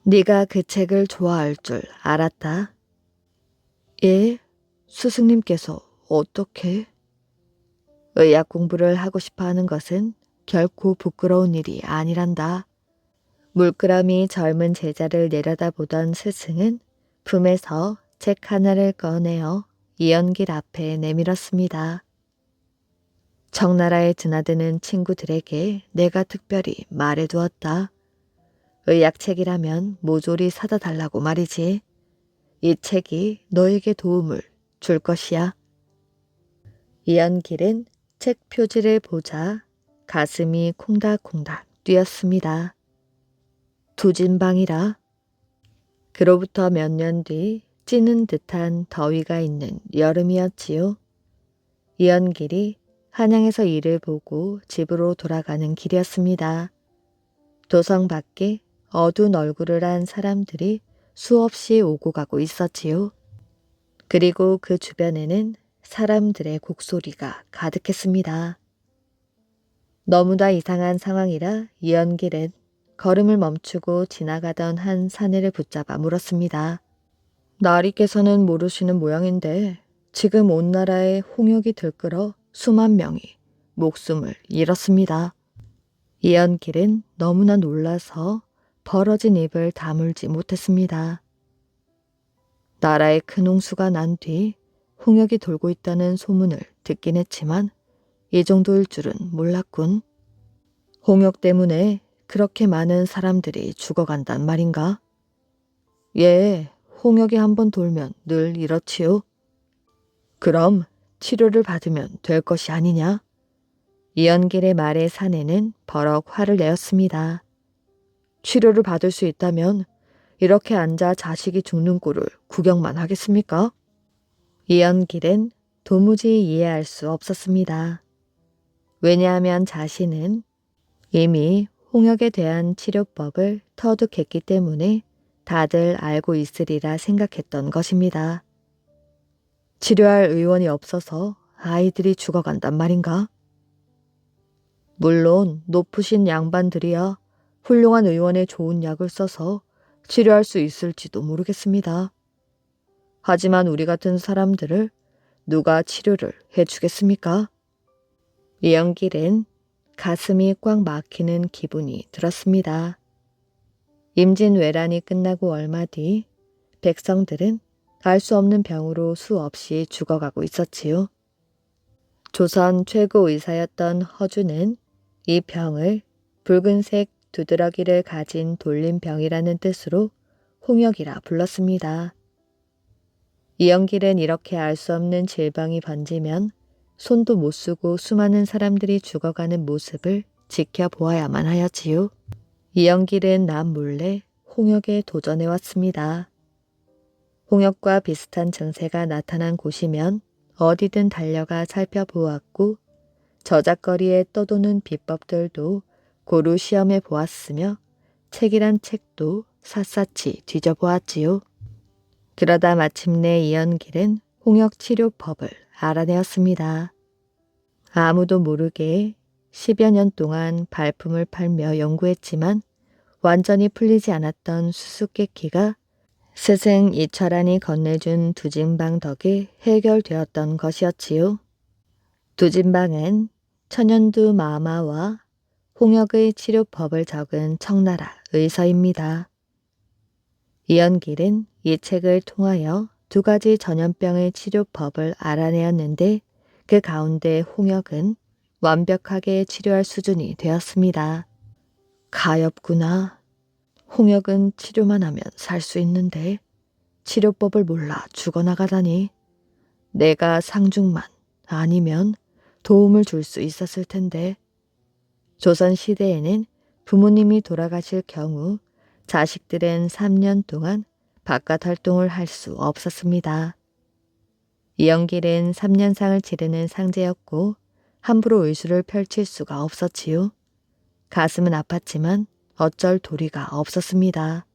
네가 그 책을 좋아할 줄 알았다. 예? 스승님께서 어떻게? 의학 공부를 하고 싶어 하는 것은 결코 부끄러운 일이 아니란다. 물끄러미 젊은 제자를 내려다보던 스승은 품에서 책 하나를 꺼내어 이연길 앞에 내밀었습니다. 청나라에 드나드는 친구들에게 내가 특별히 말해두었다. 의학책이라면 모조리 사다 달라고 말이지. 이 책이 너에게 도움을 줄 것이야. 이연길은 책 표지를 보자 가슴이 콩닥콩닥 뛰었습니다. 두진방이라. 그로부터 몇 년 뒤 찌는 듯한 더위가 있는 여름이었지요. 이연길이 한양에서 일을 보고 집으로 돌아가는 길이었습니다. 도성 밖에 어두운 얼굴을 한 사람들이 수없이 오고 가고 있었지요. 그리고 그 주변에는 사람들의 곡소리가 가득했습니다. 너무나 이상한 상황이라 이연길은 걸음을 멈추고 지나가던 한 사내를 붙잡아 물었습니다. 나리께서는 모르시는 모양인데 지금 온 나라에 홍역이 들끓어 수만 명이 목숨을 잃었습니다. 이연길은 너무나 놀라서 벌어진 입을 다물지 못했습니다. 나라에 큰 홍수가 난 뒤 홍역이 돌고 있다는 소문을 듣긴 했지만 이 정도일 줄은 몰랐군. 홍역 때문에 그렇게 많은 사람들이 죽어간단 말인가? 예, 홍역이 한번 돌면 늘 이렇지요. 그럼 치료를 받으면 될 것이 아니냐? 이연길의 말에 사내는 버럭 화를 내었습니다. 치료를 받을 수 있다면 이렇게 앉아 자식이 죽는 꼴을 구경만 하겠습니까? 이연길은 도무지 이해할 수 없었습니다. 왜냐하면 자신은 이미 홍역에 대한 치료법을 터득했기 때문에 다들 알고 있으리라 생각했던 것입니다. 치료할 의원이 없어서 아이들이 죽어간단 말인가? 물론 높으신 양반들이야 훌륭한 의원의 좋은 약을 써서 치료할 수 있을지도 모르겠습니다. 하지만 우리 같은 사람들을 누가 치료를 해주겠습니까? 이연길은 가슴이 꽉 막히는 기분이 들었습니다. 임진왜란이 끝나고 얼마 뒤 백성들은 알 수 없는 병으로 수없이 죽어가고 있었지요. 조선 최고 의사였던 허준은 이 병을 붉은색 두드러기를 가진 돌림병이라는 뜻으로 홍역이라 불렀습니다. 이연길은 이렇게 알 수 없는 질병이 번지면 손도 못 쓰고 수많은 사람들이 죽어가는 모습을 지켜보아야만 하였지요. 이연길은 남몰래 홍역에 도전해왔습니다. 홍역과 비슷한 증세가 나타난 곳이면 어디든 달려가 살펴보았고 저작거리에 떠도는 비법들도 고루 시험해 보았으며 책이란 책도 샅샅이 뒤져보았지요. 그러다 마침내 이연길은 홍역 치료법을 알아내었습니다. 아무도 모르게 10여 년 동안 발품을 팔며 연구했지만 완전히 풀리지 않았던 수수께끼가 스승 이철안이 건네준 두진방 덕에 해결되었던 것이었지요. 두진방은 천연두 마마와 홍역의 치료법을 적은 청나라 의사입니다. 이연길은 이 책을 통하여 2가지 전염병의 치료법을 알아내었는데 그 가운데 홍역은 완벽하게 치료할 수준이 되었습니다. 가엾구나. 홍역은 치료만 하면 살 수 있는데 치료법을 몰라 죽어나가다니. 내가 상중만 아니면 도움을 줄 수 있었을 텐데. 조선시대에는 부모님이 돌아가실 경우 자식들은 3년 동안 바깥 활동을 할 수 없었습니다. 이영길은 3년상을 치르는 상제였고 함부로 의술을 펼칠 수가 없었지요. 가슴은 아팠지만 어쩔 도리가 없었습니다.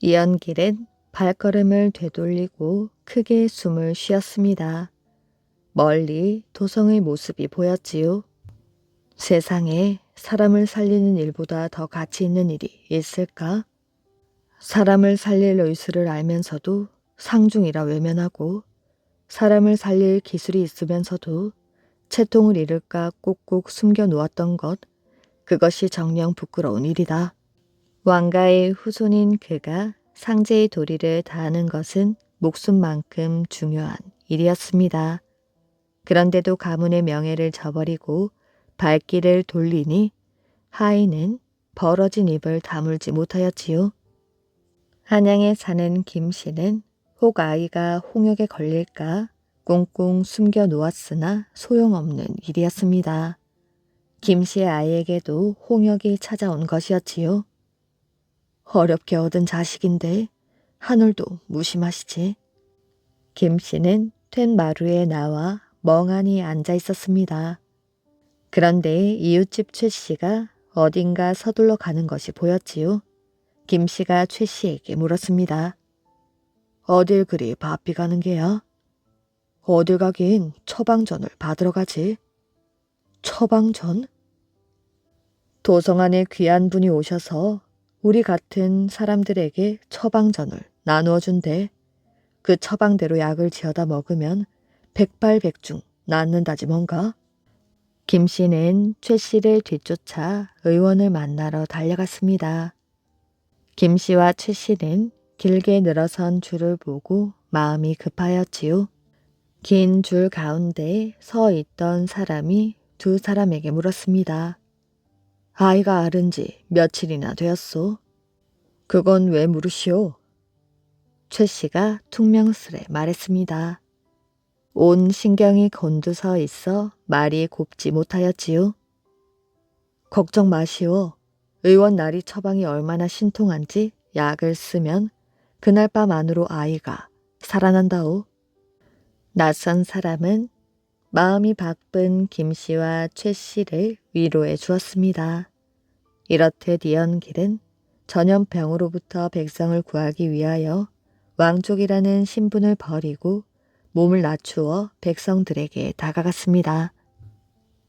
이연길은 발걸음을 되돌리고 크게 숨을 쉬었습니다. 멀리 도성의 모습이 보였지요. 세상에 사람을 살리는 일보다 더 가치 있는 일이 있을까? 사람을 살릴 의술을 알면서도 상중이라 외면하고 사람을 살릴 기술이 있으면서도 채통을 잃을까 꼭꼭 숨겨 놓았던 것, 그것이 정녕 부끄러운 일이다. 왕가의 후손인 그가 상제의 도리를 다하는 것은 목숨만큼 중요한 일이었습니다. 그런데도 가문의 명예를 저버리고 발길을 돌리니 하인은 벌어진 입을 다물지 못하였지요. 한양에 사는 김씨는 혹 아이가 홍역에 걸릴까 꽁꽁 숨겨 놓았으나 소용없는 일이었습니다. 김씨의 아이에게도 홍역이 찾아온 것이었지요. 어렵게 얻은 자식인데 하늘도 무심하시지. 김씨는 툇 마루에 나와 멍하니 앉아 있었습니다. 그런데 이웃집 최씨가 어딘가 서둘러 가는 것이 보였지요. 김씨가 최씨에게 물었습니다. 어딜 그리 바삐 가는 게야? 어딜 가긴 처방전을 받으러 가지. 처방전? 도성 안에 귀한 분이 오셔서 우리 같은 사람들에게 처방전을 나누어 준대. 그 처방대로 약을 지어다 먹으면 백발백중 낫는다지 뭔가. 김씨는 최씨를 뒤쫓아 의원을 만나러 달려갔습니다. 김씨와 최씨는 길게 늘어선 줄을 보고 마음이 급하였지요. 긴 줄 가운데 서 있던 사람이 2사람에게 물었습니다. 아이가 앓은 지 며칠이나 되었소? 그건 왜 물으시오? 최씨가 퉁명스레 말했습니다. 온 신경이 곤두서 있어 말이 곱지 못하였지요. 걱정 마시오. 의원 나리 처방이 얼마나 신통한지 약을 쓰면 그날 밤 안으로 아이가 살아난다오. 낯선 사람은 마음이 바쁜 김씨와 최씨를 위로해 주었습니다. 이렇듯 이연길은 전염병으로부터 백성을 구하기 위하여 왕족이라는 신분을 버리고 몸을 낮추어 백성들에게 다가갔습니다.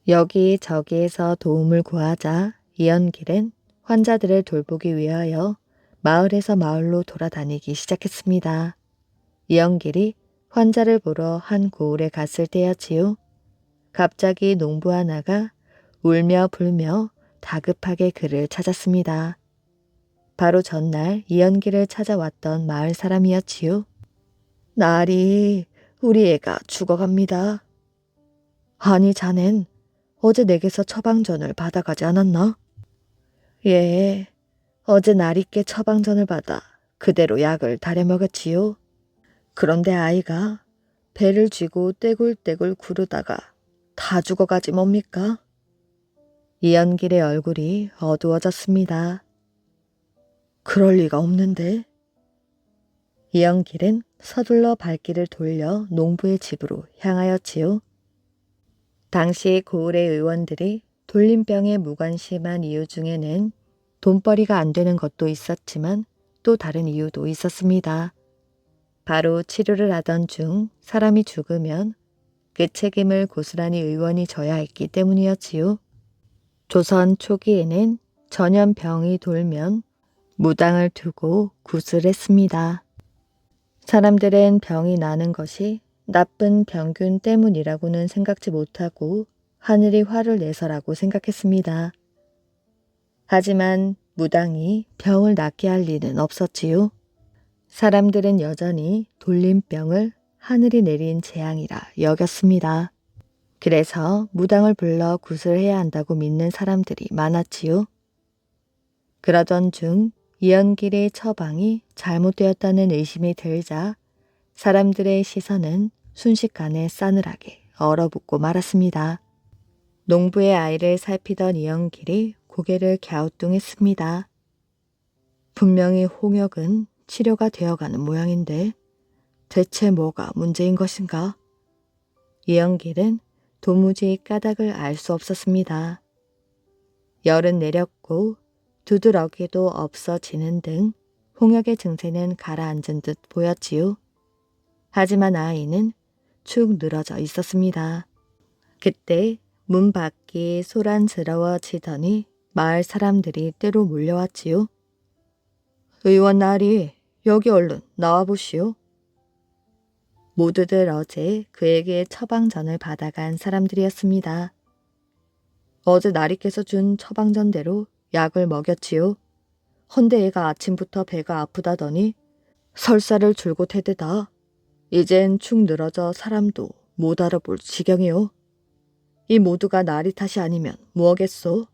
여기저기에서 도움을 구하자 이연길은 환자들을 돌보기 위하여 마을에서 마을로 돌아다니기 시작했습니다. 이연길이 환자를 보러 한 고을에 갔을 때였지요. 갑자기 농부 하나가 울며 불며 다급하게 그를 찾았습니다. 바로 전날 이연길을 찾아왔던 마을 사람이었지요. 나리, 우리 애가 죽어갑니다. 아니, 자넨 어제 내게서 처방전을 받아가지 않았나? 예, 어제 나리께 처방전을 받아 그대로 약을 다려 먹였지요. 그런데 아이가 배를 쥐고 떼굴떼굴 구르다가 다 죽어가지 뭡니까? 이연길의 얼굴이 어두워졌습니다. 그럴 리가 없는데. 이연길은 서둘러 발길을 돌려 농부의 집으로 향하였지요. 당시 고을의 의원들이 돌림병에 무관심한 이유 중에는 돈벌이가 안 되는 것도 있었지만 또 다른 이유도 있었습니다. 바로 치료를 하던 중 사람이 죽으면 그 책임을 고스란히 의원이 져야 했기 때문이었지요. 조선 초기에는 전염병이 돌면 무당을 두고 구슬했습니다. 사람들은 병이 나는 것이 나쁜 병균 때문이라고는 생각지 못하고 하늘이 화를 내서라고 생각했습니다. 하지만 무당이 병을 낫게 할 리는 없었지요. 사람들은 여전히 돌림병을 하늘이 내린 재앙이라 여겼습니다. 그래서 무당을 불러 구슬해야 한다고 믿는 사람들이 많았지요. 그러던 중 이연길의 처방이 잘못되었다는 의심이 들자 사람들의 시선은 순식간에 싸늘하게 얼어붙고 말았습니다. 농부의 아이를 살피던 이연길이 고개를 갸우뚱했습니다. 분명히 홍역은 치료가 되어가는 모양인데 대체 뭐가 문제인 것인가? 이연길은 도무지 까닭을 알 수 없었습니다. 열은 내렸고 두드러기도 없어지는 등 홍역의 증세는 가라앉은 듯 보였지요. 하지만 아이는 축 늘어져 있었습니다. 그때 문 밖이 소란스러워지더니 마을 사람들이 때로 몰려왔지요. 의원 나리, 여기 얼른 나와보시오. 모두들 어제 그에게 처방전을 받아간 사람들이었습니다. 어제 나리께서 준 처방전대로 약을 먹였지요. 헌데 애가 아침부터 배가 아프다더니 설사를 줄곧 해대다. 이젠 축 늘어져 사람도 못 알아볼 지경이요. 이 모두가 나리 탓이 아니면 뭐겠소?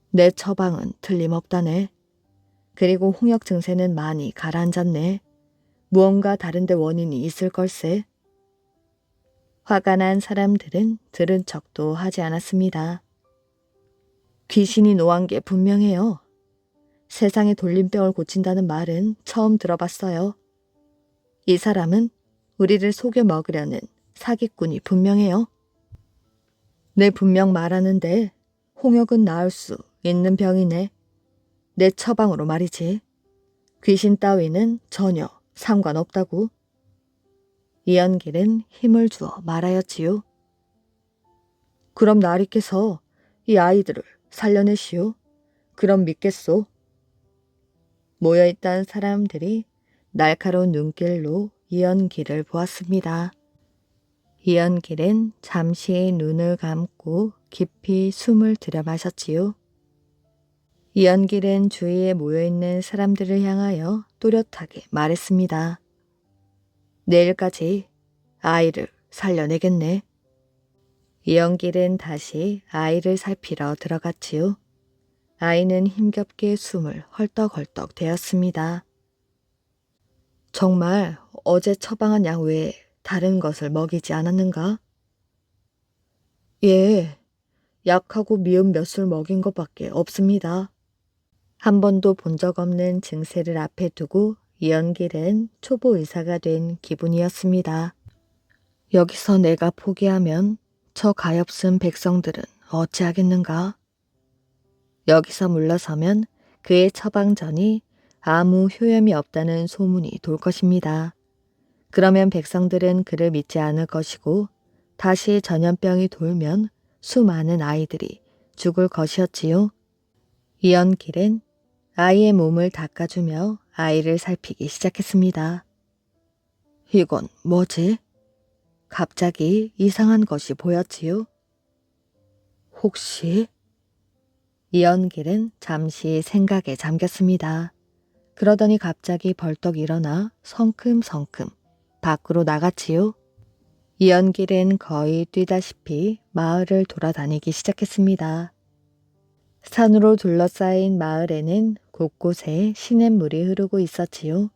내 처방은 틀림없다네. 그리고 홍역 증세는 많이 가라앉았네. 무언가 다른데 원인이 있을 걸세. 화가 난 사람들은 들은 척도 하지 않았습니다. 귀신이 노한 게 분명해요. 세상에 돌림병을 고친다는 말은 처음 들어봤어요. 이 사람은 우리를 속여 먹으려는 사기꾼이 분명해요. 내 분명 말하는데 홍역은 나을 수 있는 병이네. 내 처방으로 말이지. 귀신 따위는 전혀 상관없다고. 이연길은 힘을 주어 말하였지요. 그럼 나리께서 이 아이들을 살려내시오. 그럼 믿겠소. 모여있던 사람들이 날카로운 눈길로 이연길을 보았습니다. 이연길은 잠시 눈을 감고 깊이 숨을 들여마셨지요. 이연길은 주위에 모여있는 사람들을 향하여 또렷하게 말했습니다. 내일까지 아이를 살려내겠네. 이연길은 다시 아이를 살피러 들어갔지요. 아이는 힘겹게 숨을 헐떡헐떡 대었습니다. 정말 어제 처방한 약 외에 다른 것을 먹이지 않았는가? 예, 약하고 미음 몇 술 먹인 것밖에 없습니다. 한 번도 본 적 없는 증세를 앞에 두고 이연길은 초보 의사가 된 기분이었습니다. 여기서 내가 포기하면 저 가엾은 백성들은 어찌하겠는가? 여기서 물러서면 그의 처방전이 아무 효염이 없다는 소문이 돌 것입니다. 그러면 백성들은 그를 믿지 않을 것이고 다시 전염병이 돌면 수많은 아이들이 죽을 것이었지요. 이연길은 아이의 몸을 닦아주며 아이를 살피기 시작했습니다. 이건 뭐지? 갑자기 이상한 것이 보였지요. 혹시? 이연길은 잠시 생각에 잠겼습니다. 그러더니 갑자기 벌떡 일어나 성큼성큼 밖으로 나갔지요. 이연길은 거의 뛰다시피 마을을 돌아다니기 시작했습니다. 산으로 둘러싸인 마을에는 곳곳에 시냇물이 흐르고 있었지요.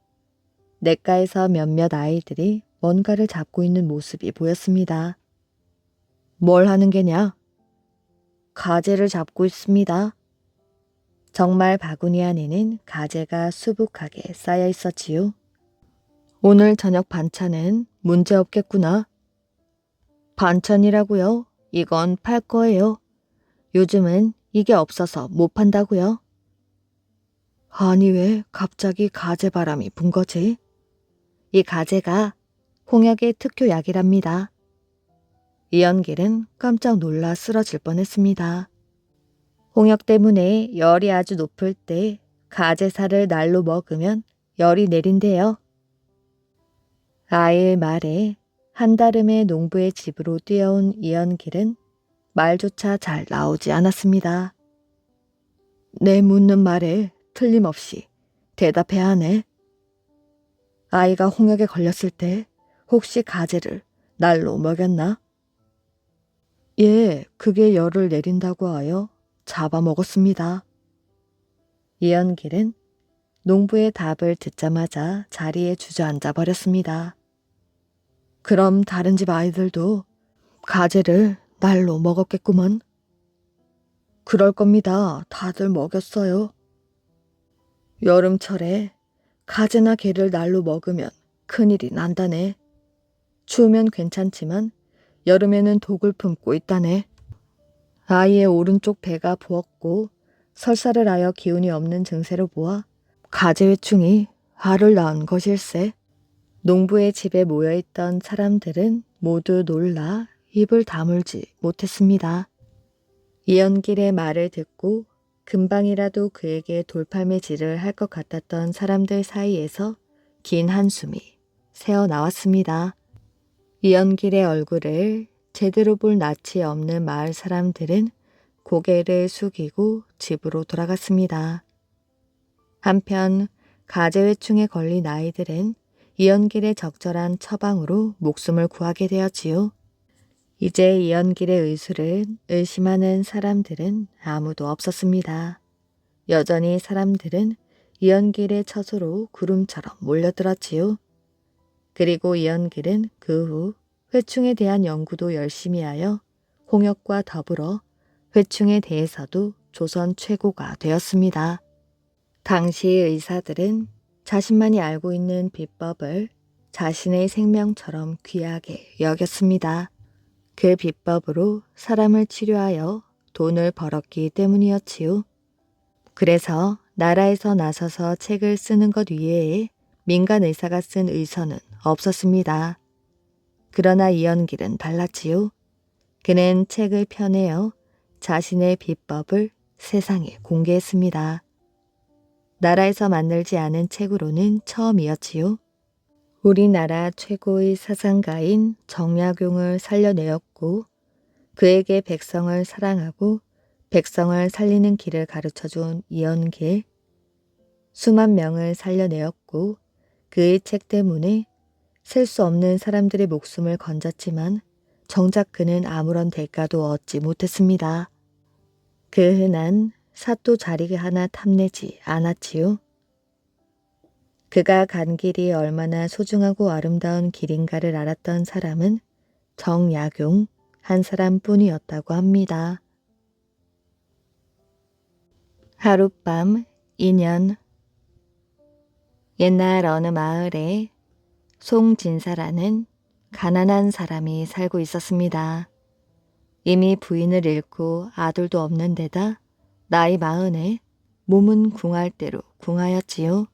냇가에서 몇몇 아이들이 뭔가를 잡고 있는 모습이 보였습니다. 뭘 하는 게냐? 가재를 잡고 있습니다. 정말 바구니 안에는 가재가 수북하게 쌓여 있었지요. 오늘 저녁 반찬은 문제 없겠구나. 반찬이라고요? 이건 팔 거예요. 요즘은 이게 없어서 못 판다고요. 아니 왜 갑자기 가재 바람이 분 거지? 이 가재가 홍역의 특효약이랍니다. 이연길은 깜짝 놀라 쓰러질 뻔했습니다. 홍역 때문에 열이 아주 높을 때 가재살을 날로 먹으면 열이 내린대요. 아이의 말에 한달음에 농부의 집으로 뛰어온 이연길은 말조차 잘 나오지 않았습니다. 내 묻는 말에 틀림없이 대답해야 하네. 아이가 홍역에 걸렸을 때 혹시 가재를 날로 먹였나? 예, 그게 열을 내린다고 하여 잡아먹었습니다. 이연길은 농부의 답을 듣자마자 자리에 주저앉아 버렸습니다. 그럼 다른 집 아이들도 가재를 날로 먹었겠구먼. 그럴 겁니다. 다들 먹였어요. 여름철에 가재나 게를 날로 먹으면 큰일이 난다네. 추우면 괜찮지만 여름에는 독을 품고 있다네. 아이의 오른쪽 배가 부었고 설사를 하여 기운이 없는 증세로 보아 가재회충이 알을 낳은 것일세. 농부의 집에 모여있던 사람들은 모두 놀라 입을 다물지 못했습니다. 이연길의 말을 듣고 금방이라도 그에게 돌팔매질을 할 것 같았던 사람들 사이에서 긴 한숨이 새어나왔습니다. 이연길의 얼굴을 제대로 볼 낯이 없는 마을 사람들은 고개를 숙이고 집으로 돌아갔습니다. 한편 가재회충에 걸린 아이들은 이연길의 적절한 처방으로 목숨을 구하게 되었지요. 이제 이연길의 의술을 의심하는 사람들은 아무도 없었습니다. 여전히 사람들은 이연길의 처소로 구름처럼 몰려들었지요. 그리고 이연길은 그 후 회충에 대한 연구도 열심히 하여 홍역과 더불어 회충에 대해서도 조선 최고가 되었습니다. 당시 의사들은 자신만이 알고 있는 비법을 자신의 생명처럼 귀하게 여겼습니다. 그 비법으로 사람을 치료하여 돈을 벌었기 때문이었지요. 그래서 나라에서 나서서 책을 쓰는 것 외에 민간 의사가 쓴 의서는 없었습니다. 그러나 이연길은 달랐지요. 그는 책을 펴내어 자신의 비법을 세상에 공개했습니다. 나라에서 만들지 않은 책으로는 처음이었지요. 우리나라 최고의 사상가인 정약용을 살려내었고 그에게 백성을 사랑하고 백성을 살리는 길을 가르쳐준 이연길. 수만 명을 살려내었고 그의 책 때문에 셀 수 없는 사람들의 목숨을 건졌지만 정작 그는 아무런 대가도 얻지 못했습니다. 그 흔한 사또 자리 하나 탐내지 않았지요. 그가 간 길이 얼마나 소중하고 아름다운 길인가를 알았던 사람은 정약용 한 사람뿐이었다고 합니다. 하룻밤 2년. 옛날 어느 마을에 송진사라는 가난한 사람이 살고 있었습니다. 이미 부인을 잃고 아들도 없는 데다 나이 40에 몸은 궁할 대로 궁하였지요.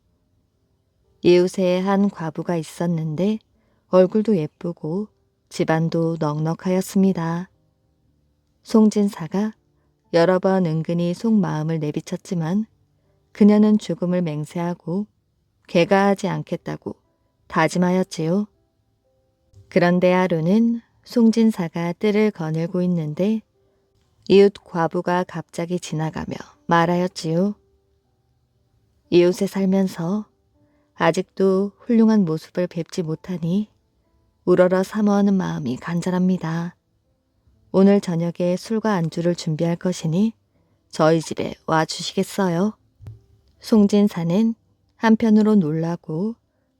이웃에 한 과부가 있었는데 얼굴도 예쁘고 집안도 넉넉하였습니다. 송진사가 여러 번 은근히 속마음을 내비쳤지만 그녀는 죽음을 맹세하고 괴가하지 않겠다고 다짐하였지요. 그런데 하루는 송진사가 뜰을 거닐고 있는데 이웃 과부가 갑자기 지나가며 말하였지요. 이웃에 살면서 아직도 훌륭한 모습을 뵙지 못하니 우러러 사모하는 마음이 간절합니다. 오늘 저녁에 술과 안주를 준비할 것이니 저희 집에 와주시겠어요? 송진사는 한편으로 놀라고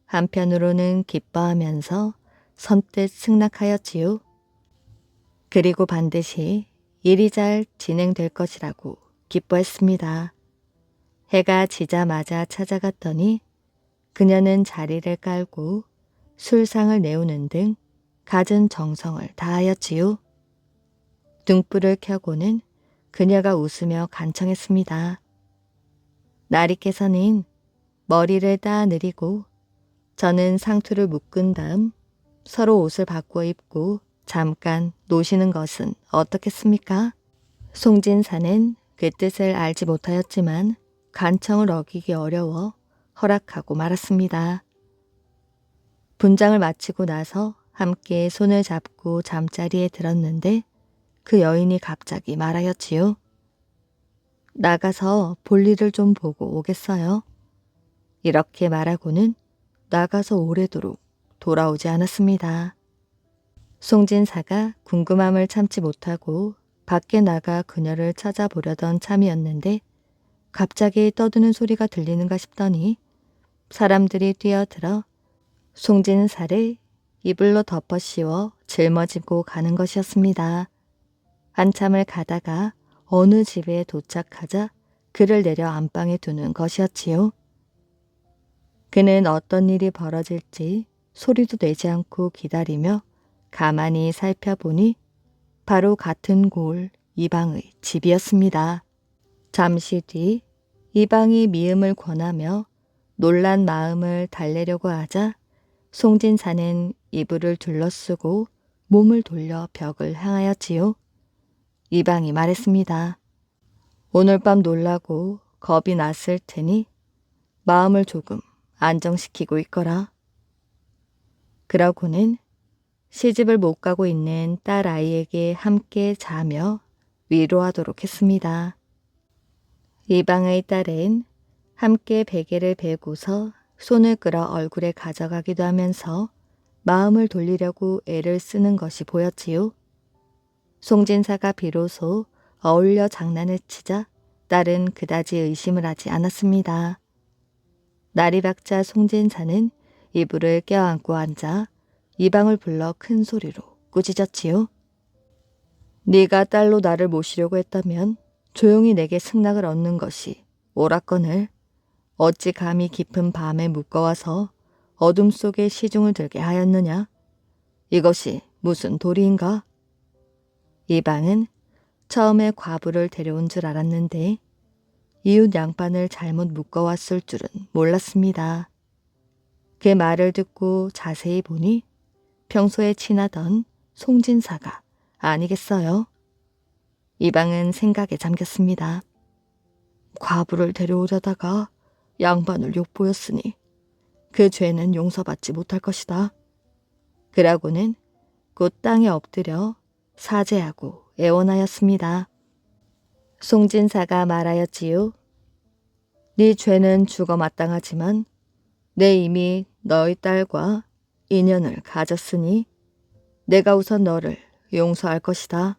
한편으로는 기뻐하면서 선뜻 승낙하였지요. 그리고 반드시 일이 잘 진행될 것이라고 기뻐했습니다. 해가 지자마자 찾아갔더니 그녀는 자리를 깔고 술상을 내오는 등 갖은 정성을 다하였지요. 등불을 켜고는 그녀가 웃으며 간청했습니다. 나리께서는 머리를 따내리고 저는 상투를 묶은 다음 서로 옷을 바꿔 입고 잠깐 노시는 것은 어떻겠습니까? 송진사는 그 뜻을 알지 못하였지만 간청을 어기기 어려워 허락하고 말았습니다. 분장을 마치고 나서 함께 손을 잡고 잠자리에 들었는데 그 여인이 갑자기 말하였지요. 나가서 볼일을 좀 보고 오겠어요. 이렇게 말하고는 나가서 오래도록 돌아오지 않았습니다. 송진사가 궁금함을 참지 못하고 밖에 나가 그녀를 찾아보려던 참이었는데 갑자기 떠드는 소리가 들리는가 싶더니 사람들이 뛰어들어 송진사를 이불로 덮어 씌워 짊어지고 가는 것이었습니다. 한참을 가다가 어느 집에 도착하자 그를 내려 안방에 두는 것이었지요. 그는 어떤 일이 벌어질지 소리도 내지 않고 기다리며 가만히 살펴보니 바로 같은 골 이방의 집이었습니다. 잠시 뒤 이방이 미음을 권하며 놀란 마음을 달래려고 하자 송진사는 이불을 둘러쓰고 몸을 돌려 벽을 향하였지요. 이방이 말했습니다. 오늘 밤 놀라고 겁이 났을 테니 마음을 조금 안정시키고 있거라. 그러고는 시집을 못 가고 있는 딸 아이에게 함께 자며 위로하도록 했습니다. 이방의 딸은 함께 베개를 베고서 손을 끌어 얼굴에 가져가기도 하면서 마음을 돌리려고 애를 쓰는 것이 보였지요. 송진사가 비로소 어울려 장난을 치자 딸은 그다지 의심을 하지 않았습니다. 날이 밝자 송진사는 이불을 껴안고 앉아 이방을 불러 큰 소리로 꾸짖었지요. 네가 딸로 나를 모시려고 했다면 조용히 내게 승낙을 얻는 것이 옳았거늘 어찌 감히 깊은 밤에 묶어와서 어둠 속에 시중을 들게 하였느냐? 이것이 무슨 도리인가? 이방은 처음에 과부를 데려온 줄 알았는데 이웃 양반을 잘못 묶어왔을 줄은 몰랐습니다. 그 말을 듣고 자세히 보니 평소에 친하던 송진사가 아니겠어요? 이방은 생각에 잠겼습니다. 과부를 데려오려다가 양반을 욕보였으니 그 죄는 용서받지 못할 것이다. 그러고는 곧 땅에 엎드려 사죄하고 애원하였습니다. 송진사가 말하였지요. 네 죄는 죽어 마땅하지만 내 이미 너의 딸과 인연을 가졌으니 내가 우선 너를 용서할 것이다.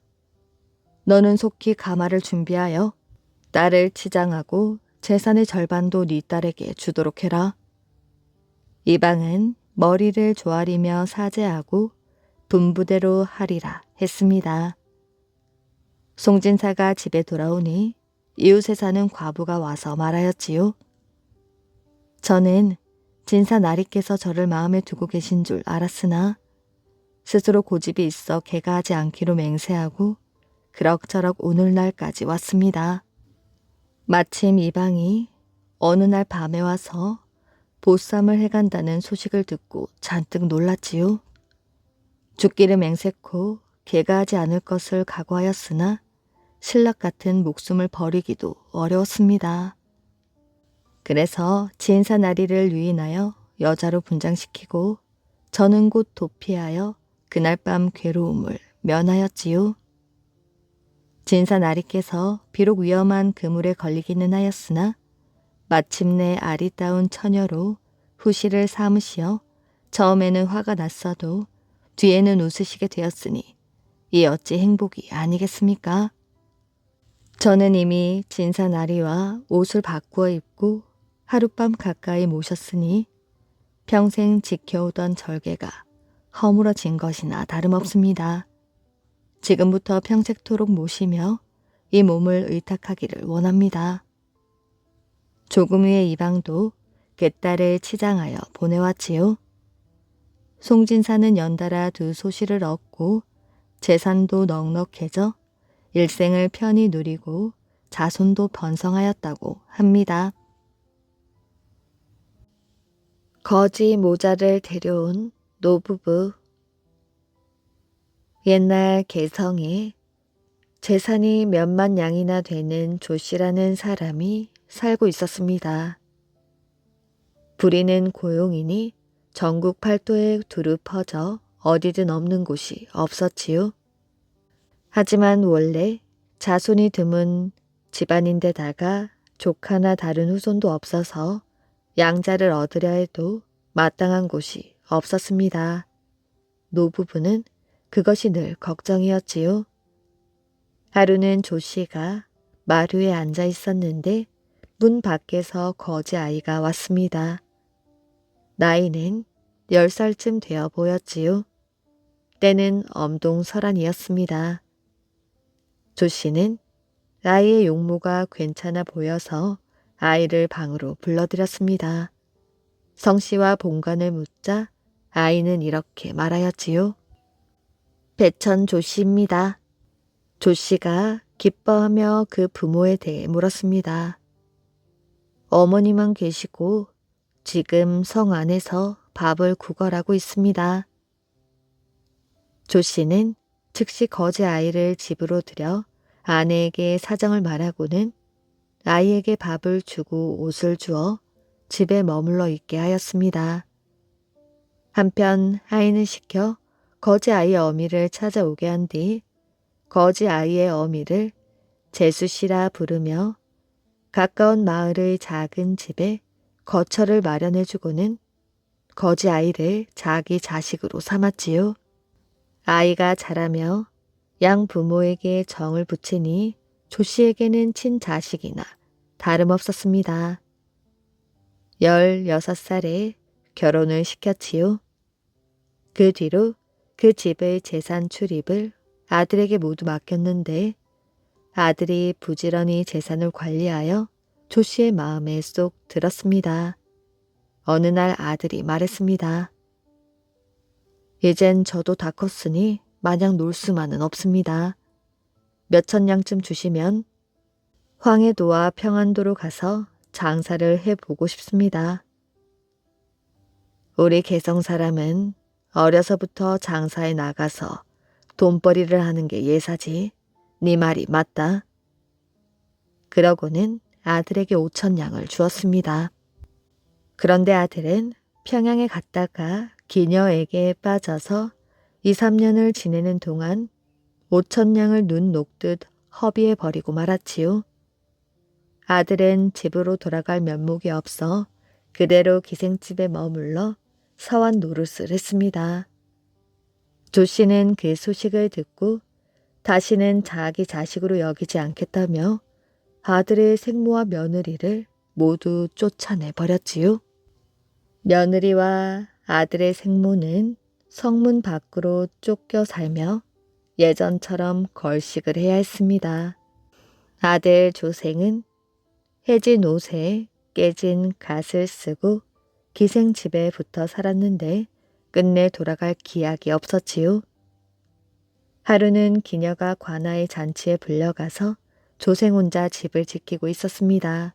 너는 속히 가마를 준비하여 딸을 치장하고 재산의 절반도 네 딸에게 주도록 해라. 이방은 머리를 조아리며 사죄하고 분부대로 하리라 했습니다. 송진사가 집에 돌아오니 이웃에 사는 과부가 와서 말하였지요. 저는 진사 나리께서 저를 마음에 두고 계신 줄 알았으나 스스로 고집이 있어 개가하지 않기로 맹세하고 그럭저럭 오늘날까지 왔습니다. 마침 이방이 어느 날 밤에 와서 보쌈을 해간다는 소식을 듣고 잔뜩 놀랐지요. 죽기를 맹세코 개가하지 않을 것을 각오하였으나 신락 같은 목숨을 버리기도 어려웠습니다. 그래서 진사 나리를 유인하여 여자로 분장시키고 저는 곧 도피하여 그날 밤 괴로움을 면하였지요. 진사 나리께서 비록 위험한 그물에 걸리기는 하였으나 마침내 아리따운 처녀로 후시를 삼으시어 처음에는 화가 났어도 뒤에는 웃으시게 되었으니 이 어찌 행복이 아니겠습니까? 저는 이미 진사 나리와 옷을 바꾸어 입고 하룻밤 가까이 모셨으니 평생 지켜오던 절개가 허물어진 것이나 다름없습니다. 지금부터 평생토록 모시며 이 몸을 의탁하기를 원합니다. 조금 후에 이방도 그 딸을 치장하여 보내왔지요. 송진사는 연달아 두 소실을 얻고 재산도 넉넉해져 일생을 편히 누리고 자손도 번성하였다고 합니다. 거지 모자를 데려온 노부부. 옛날 개성에 재산이 몇만 양이나 되는 조 씨라는 사람이 살고 있었습니다. 부리는 고용이니 전국 팔도에 두루 퍼져 어디든 없는 곳이 없었지요. 하지만 원래 자손이 드문 집안인데다가 조카나 다른 후손도 없어서 양자를 얻으려 해도 마땅한 곳이 없었습니다. 노부부는 그것이 늘 걱정이었지요. 하루는 조 씨가 마루에 앉아 있었는데 문 밖에서 거지 아이가 왔습니다. 나이는 10살쯤 되어 보였지요. 때는 엄동설한이었습니다. 조 씨는 아이의 용모가 괜찮아 보여서 아이를 방으로 불러들였습니다. 성씨와 본관을 묻자 아이는 이렇게 말하였지요. 배천 조 씨입니다. 조 씨가 기뻐하며 그 부모에 대해 물었습니다. 어머니만 계시고 지금 성 안에서 밥을 구걸하고 있습니다. 조 씨는 즉시 거지 아이를 집으로 들여 아내에게 사정을 말하고는 아이에게 밥을 주고 옷을 주어 집에 머물러 있게 하였습니다. 한편 아이는 시켜 거지 아이의 어미를 찾아오게 한 뒤 거지 아이의 어미를 재수씨라 부르며 가까운 마을의 작은 집에 거처를 마련해주고는 거지 아이를 자기 자식으로 삼았지요. 아이가 자라며 양 부모에게 정을 붙이니 조 씨에게는 친자식이나 다름없었습니다. 16살에 결혼을 시켰지요. 그 뒤로 그 집의 재산 출입을 아들에게 모두 맡겼는데 아들이 부지런히 재산을 관리하여 조 씨의 마음에 쏙 들었습니다. 어느 날 아들이 말했습니다. 이젠 저도 다 컸으니 마냥 놀 수만은 없습니다. 몇천 양쯤 주시면 황해도와 평안도로 가서 장사를 해보고 싶습니다. 우리 개성 사람은 어려서부터 장사에 나가서 돈벌이를 하는 게 예사지. 네 말이 맞다. 그러고는 아들에게 5,000양을 주었습니다. 그런데 아들은 평양에 갔다가 기녀에게 빠져서 2, 3년을 지내는 동안 5,000양을 눈 녹듯 허비해 버리고 말았지요. 아들은 집으로 돌아갈 면목이 없어 그대로 기생집에 머물러 서원 노릇을 했습니다. 조 씨는 그 소식을 듣고 다시는 자기 자식으로 여기지 않겠다며 아들의 생모와 며느리를 모두 쫓아내 버렸지요. 며느리와 아들의 생모는 성문 밖으로 쫓겨 살며 예전처럼 걸식을 해야 했습니다. 아들 조생은 해진 옷에 깨진 갓을 쓰고 기생집에 붙어 살았는데 끝내 돌아갈 기약이 없었지요. 하루는 기녀가 관아의 잔치에 불려가서 조생 혼자 집을 지키고 있었습니다.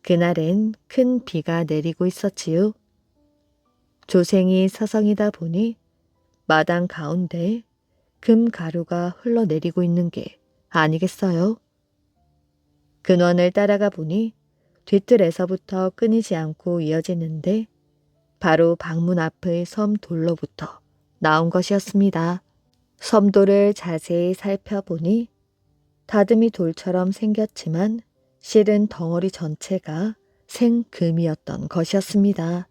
그날엔 큰 비가 내리고 있었지요. 조생이 서성이다 보니 마당 가운데 금 가루가 흘러내리고 있는 게 아니겠어요? 근원을 따라가 보니 뒤뜰에서부터 끊이지 않고 이어지는데 바로 방문 앞의 섬돌로부터 나온 것이었습니다. 섬돌을 자세히 살펴보니 다듬이 돌처럼 생겼지만 실은 덩어리 전체가 생금이었던 것이었습니다.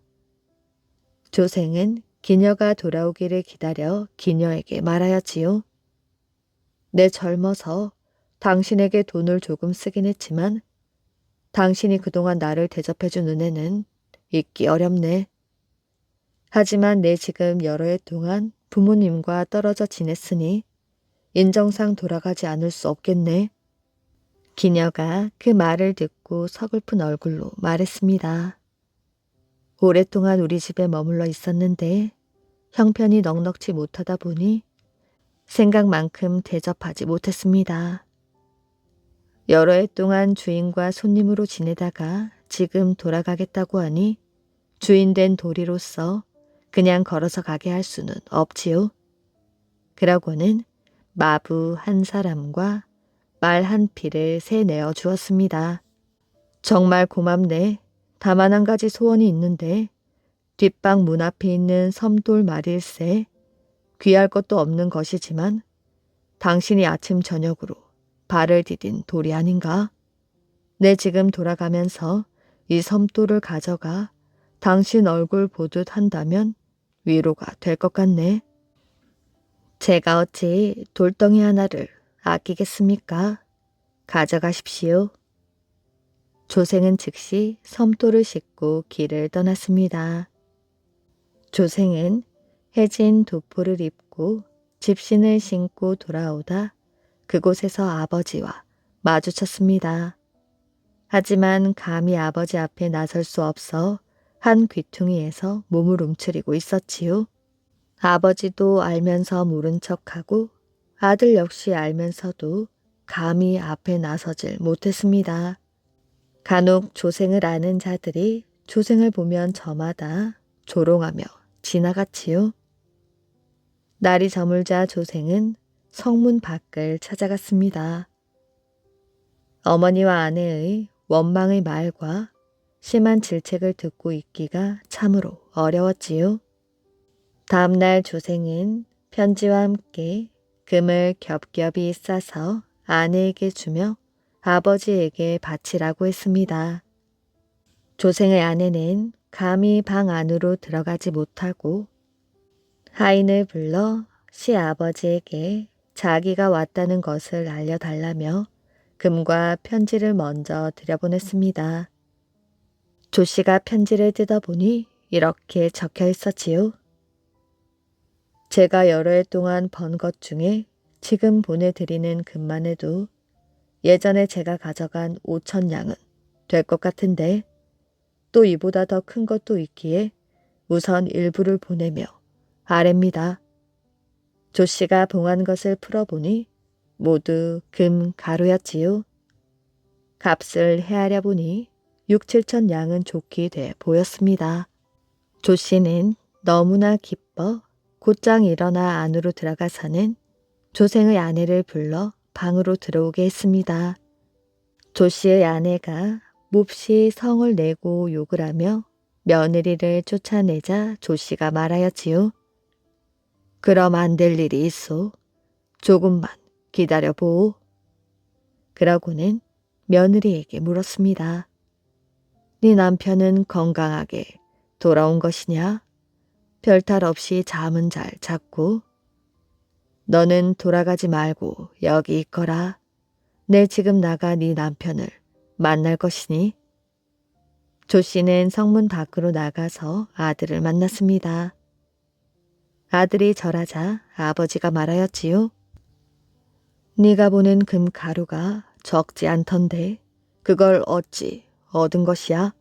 조생은 기녀가 돌아오기를 기다려 기녀에게 말하였지요. 내 젊어서 당신에게 돈을 조금 쓰긴 했지만 당신이 그동안 나를 대접해준 은혜는 잊기 어렵네. 하지만 내 지금 여러 해 동안 부모님과 떨어져 지냈으니 인정상 돌아가지 않을 수 없겠네. 기녀가 그 말을 듣고 서글픈 얼굴로 말했습니다. 오랫동안 우리 집에 머물러 있었는데 형편이 넉넉지 못하다 보니 생각만큼 대접하지 못했습니다. 여러 해 동안 주인과 손님으로 지내다가 지금 돌아가겠다고 하니 주인된 도리로서 그냥 걸어서 가게 할 수는 없지요. 그러고는 마부 한 사람과 말 한 피를 새내어 주었습니다. 정말 고맙네. 다만 한 가지 소원이 있는데 뒷방 문 앞에 있는 섬돌 말일세. 귀할 것도 없는 것이지만 당신이 아침 저녁으로 발을 디딘 돌이 아닌가? 내 지금 돌아가면서 이 섬돌을 가져가 당신 얼굴 보듯 한다면 위로가 될 것 같네. 제가 어찌 돌덩이 하나를 아끼겠습니까? 가져가십시오. 조생은 즉시 섬돌을 싣고 길을 떠났습니다. 조생은 해진 도포를 입고 집신을 신고 돌아오다 그곳에서 아버지와 마주쳤습니다. 하지만 감히 아버지 앞에 나설 수 없어 한 귀퉁이에서 몸을 움츠리고 있었지요. 아버지도 알면서 모른 척하고 아들 역시 알면서도 감히 앞에 나서질 못했습니다. 간혹 조생을 아는 자들이 조생을 보면 저마다 조롱하며 지나갔지요. 날이 저물자 조생은 성문 밖을 찾아갔습니다. 어머니와 아내의 원망의 말과 심한 질책을 듣고 있기가 참으로 어려웠지요. 다음날 조생은 편지와 함께 금을 겹겹이 싸서 아내에게 주며 아버지에게 바치라고 했습니다. 조생의 아내는 감히 방 안으로 들어가지 못하고 하인을 불러 시아버지에게 자기가 왔다는 것을 알려달라며 금과 편지를 먼저 들여보냈습니다. 조씨가 편지를 뜯어보니 이렇게 적혀 있었지요. 제가 여러 해 동안 번 것 중에 지금 보내드리는 금만 해도 예전에 제가 가져간 5,000냥은 될 것 같은데 또 이보다 더 큰 것도 있기에 우선 일부를 보내며 아랩니다. 조씨가 봉한 것을 풀어보니 모두 금 가루였지요. 값을 헤아려 보니 6,000~7,000냥은 좋게 돼 보였습니다. 조씨는 너무나 기뻐 곧장 일어나 안으로 들어가서는 조생의 아내를 불러 방으로 들어오게 했습니다. 조씨의 아내가 몹시 성을 내고 욕을 하며 며느리를 쫓아내자 조씨가 말하였지요. 그럼 안 될 일이 있소. 조금만 기다려보오. 그러고는 며느리에게 물었습니다. 네 남편은 건강하게 돌아온 것이냐? 별탈 없이 잠은 잘 잤고. 너는 돌아가지 말고 여기 있거라. 내 지금 나가 네 남편을 만날 것이니. 조씨는 성문 밖으로 나가서 아들을 만났습니다. 아들이 절하자 아버지가 말하였지요. 네가 보는 금 가루가 적지 않던데 그걸 어찌 얻은 것이야?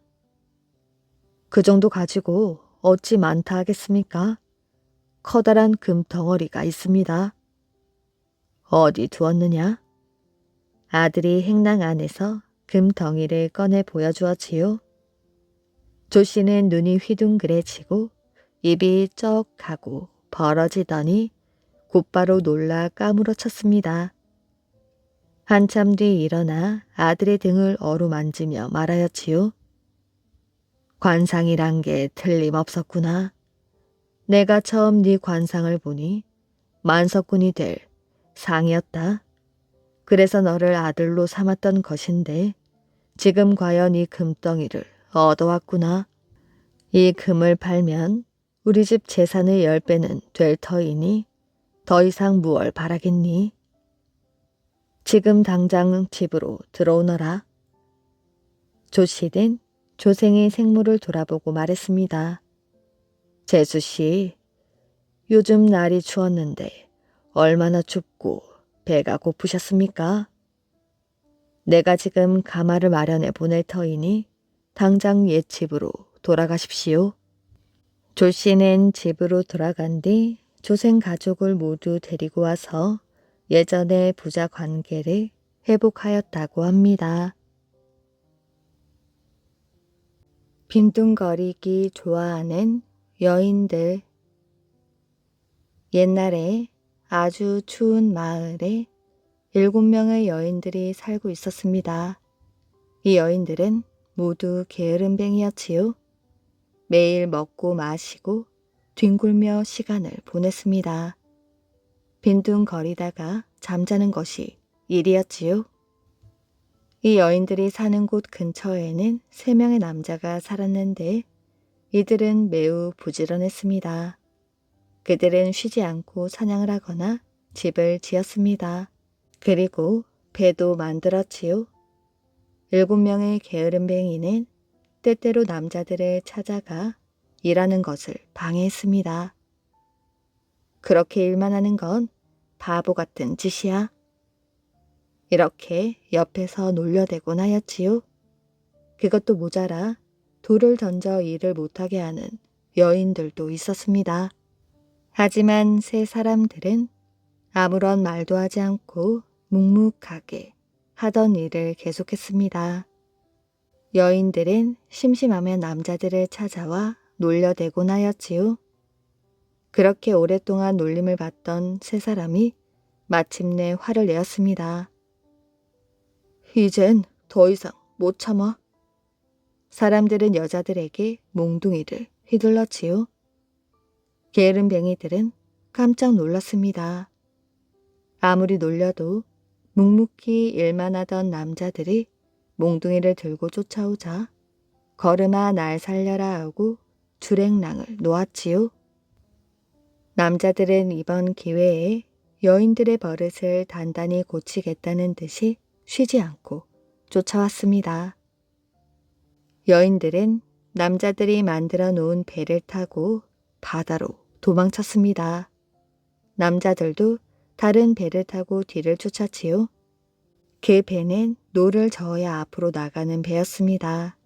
그 정도 가지고 어찌 많다 하겠습니까? 커다란 금덩어리가 있습니다. 어디 두었느냐? 아들이 행랑 안에서 금덩이를 꺼내 보여주었지요. 조씨는 눈이 휘둥그레지고 입이 쩍 하고 벌어지더니 곧바로 놀라 까무러쳤습니다. 한참 뒤 일어나 아들의 등을 어루만지며 말하였지요. 관상이란 게 틀림없었구나. 내가 처음 네 관상을 보니 만석군이 될 상이었다. 그래서 너를 아들로 삼았던 것인데 지금 과연 이 금덩이를 얻어왔구나. 이 금을 팔면 우리 집 재산의 10배는 될 터이니 더 이상 무얼 바라겠니? 지금 당장 집으로 들어오너라. 조씨는 조생의 생모를 돌아보고 말했습니다. 재수씨, 요즘 날이 추웠는데 얼마나 춥고 배가 고프셨습니까? 내가 지금 가마를 마련해 보낼 터이니 당장 옛 집으로 돌아가십시오. 조씨는 집으로 돌아간 뒤 조생 가족을 모두 데리고 와서 예전의 부자 관계를 회복하였다고 합니다. 빈둥거리기 좋아하는 여인들. 옛날에 아주 추운 마을에 7명의 여인들이 살고 있었습니다. 이 여인들은 모두 게으름뱅이였지요. 매일 먹고 마시고 뒹굴며 시간을 보냈습니다. 빈둥거리다가 잠자는 것이 일이었지요. 이 여인들이 사는 곳 근처에는 3명의 남자가 살았는데 이들은 매우 부지런했습니다. 그들은 쉬지 않고 사냥을 하거나 집을 지었습니다. 그리고 배도 만들었지요. 7명의 게으름뱅이는 때때로 남자들을 찾아가 일하는 것을 방해했습니다. 그렇게 일만 하는 건 바보 같은 짓이야. 이렇게 옆에서 놀려대곤 하였지요. 그것도 모자라 돌을 던져 일을 못하게 하는 여인들도 있었습니다. 하지만 3사람들은 아무런 말도 하지 않고 묵묵하게 하던 일을 계속했습니다. 여인들은 심심하면 남자들을 찾아와 놀려대곤 하였지요. 그렇게 오랫동안 놀림을 받던 3사람이 마침내 화를 내었습니다. 이젠 더 이상 못 참아. 사람들은 여자들에게 몽둥이를 휘둘렀지요. 게으름뱅이들은 깜짝 놀랐습니다. 아무리 놀려도 묵묵히 일만 하던 남자들이 몽둥이를 들고 쫓아오자 걸음아 날 살려라 하고 주랭랑을 놓았지요. 남자들은 이번 기회에 여인들의 버릇을 단단히 고치겠다는 듯이 쉬지 않고 쫓아왔습니다. 여인들은 남자들이 만들어 놓은 배를 타고 바다로 도망쳤습니다. 남자들도 다른 배를 타고 뒤를 쫓았지요. 그 배는 노를 저어야 앞으로 나가는 배였습니다.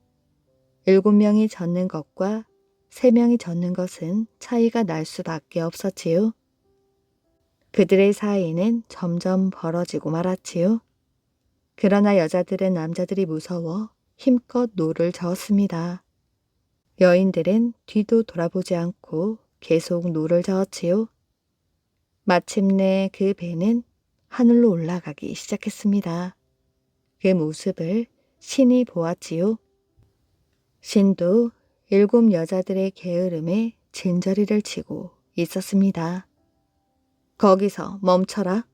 7명이 젓는 것과 3명이 젓는 것은 차이가 날 수밖에 없었지요. 그들의 사이는 점점 벌어지고 말았지요. 그러나 여자들은 남자들이 무서워 힘껏 노를 저었습니다. 여인들은 뒤도 돌아보지 않고 계속 노를 저었지요. 마침내 그 배는 하늘로 올라가기 시작했습니다. 그 모습을 신이 보았지요. 신도 7 여자들의 게으름에 진저리를 치고 있었습니다. 거기서 멈춰라.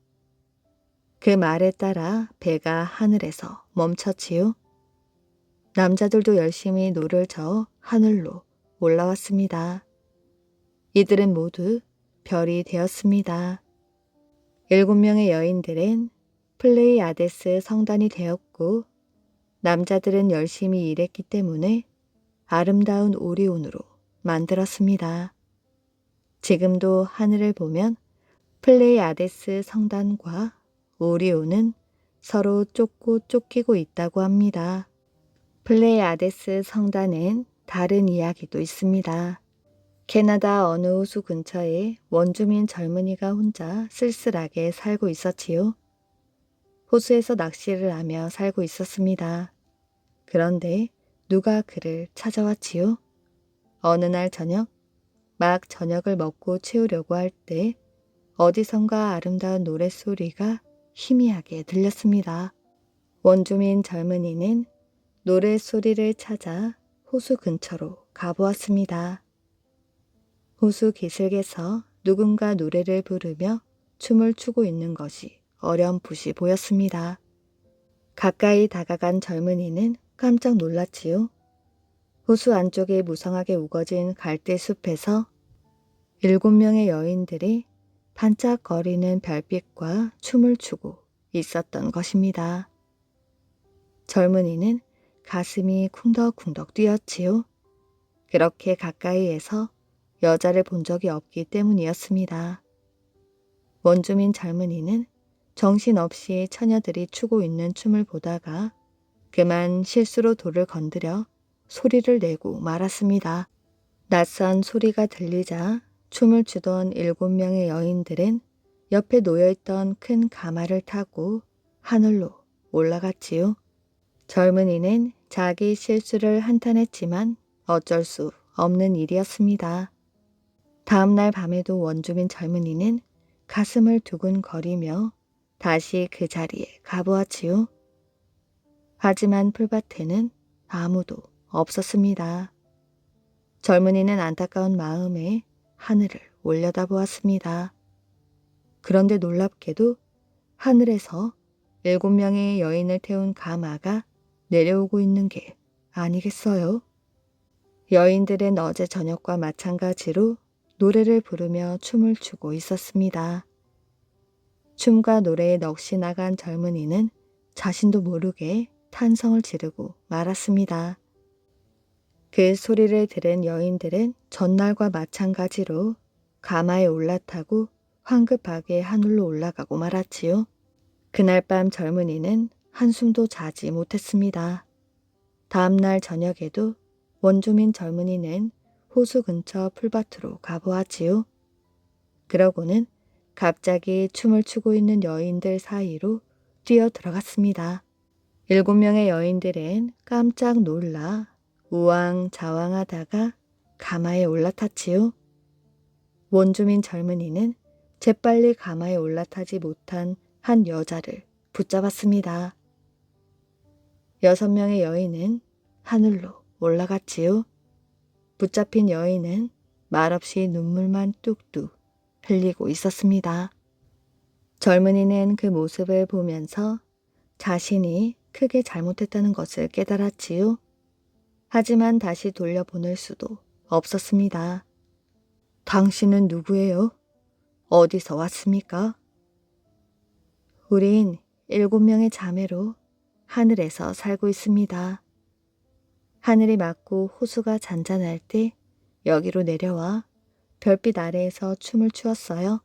그 말에 따라 배가 하늘에서 멈췄지요. 남자들도 열심히 노를 저어 하늘로 올라왔습니다. 이들은 모두 별이 되었습니다. 7명의 여인들은 플레이아데스 성단이 되었고 남자들은 열심히 일했기 때문에 아름다운 오리온으로 만들었습니다. 지금도 하늘을 보면 플레이아데스 성단과 오리온은 서로 쫓고 쫓기고 있다고 합니다. 플레이아데스 성단엔 다른 이야기도 있습니다. 캐나다 어느 호수 근처에 원주민 젊은이가 혼자 쓸쓸하게 살고 있었지요. 호수에서 낚시를 하며 살고 있었습니다. 그런데 누가 그를 찾아왔지요? 어느 날 저녁, 막 저녁을 먹고 채우려고 할 때 어디선가 아름다운 노랫소리가 희미하게 들렸습니다. 원주민 젊은이는 노랫소리를 찾아 호수 근처로 가보았습니다. 호수 기슭에서 누군가 노래를 부르며 춤을 추고 있는 것이 어렴풋이 보였습니다. 가까이 다가간 젊은이는 깜짝 놀랐지요. 호수 안쪽에 무성하게 우거진 갈대숲에서 7명의 여인들이 반짝거리는 별빛과 춤을 추고 있었던 것입니다. 젊은이는 가슴이 쿵덕쿵덕 뛰었지요. 그렇게 가까이에서 여자를 본 적이 없기 때문이었습니다. 원주민 젊은이는 정신없이 처녀들이 추고 있는 춤을 보다가 그만 실수로 돌을 건드려 소리를 내고 말았습니다. 낯선 소리가 들리자 춤을 추던 7명의 여인들은 옆에 놓여있던 큰 가마를 타고 하늘로 올라갔지요. 젊은이는 자기 실수를 한탄했지만 어쩔 수 없는 일이었습니다. 다음 날 밤에도 원주민 젊은이는 가슴을 두근거리며 다시 그 자리에 가보았지요. 하지만 풀밭에는 아무도 없었습니다. 젊은이는 안타까운 마음에 하늘을 올려다보았습니다. 그런데 놀랍게도 하늘에서 7명의 여인을 태운 가마가 내려오고 있는 게 아니겠어요? 여인들은 어제 저녁과 마찬가지로 노래를 부르며 춤을 추고 있었습니다. 춤과 노래에 넋이 나간 젊은이는 자신도 모르게 탄성을 지르고 말았습니다. 그 소리를 들은 여인들은 전날과 마찬가지로 가마에 올라타고 황급하게 하늘로 올라가고 말았지요. 그날 밤 젊은이는 한숨도 자지 못했습니다. 다음날 저녁에도 원주민 젊은이는 호수 근처 풀밭으로 가보았지요. 그러고는 갑자기 춤을 추고 있는 여인들 사이로 뛰어 들어갔습니다. 7명의 여인들은 깜짝 놀라 우왕좌왕하다가 가마에 올라탔지요. 원주민 젊은이는 재빨리 가마에 올라타지 못한 한 여자를 붙잡았습니다. 6명의 여인은 하늘로 올라갔지요. 붙잡힌 여인은 말없이 눈물만 뚝뚝 흘리고 있었습니다. 젊은이는 그 모습을 보면서 자신이 크게 잘못했다는 것을 깨달았지요. 하지만 다시 돌려보낼 수도 없었습니다. 당신은 누구예요? 어디서 왔습니까? 우린 7명의 자매로 하늘에서 살고 있습니다. 하늘이 맑고 호수가 잔잔할 때 여기로 내려와 별빛 아래에서 춤을 추었어요.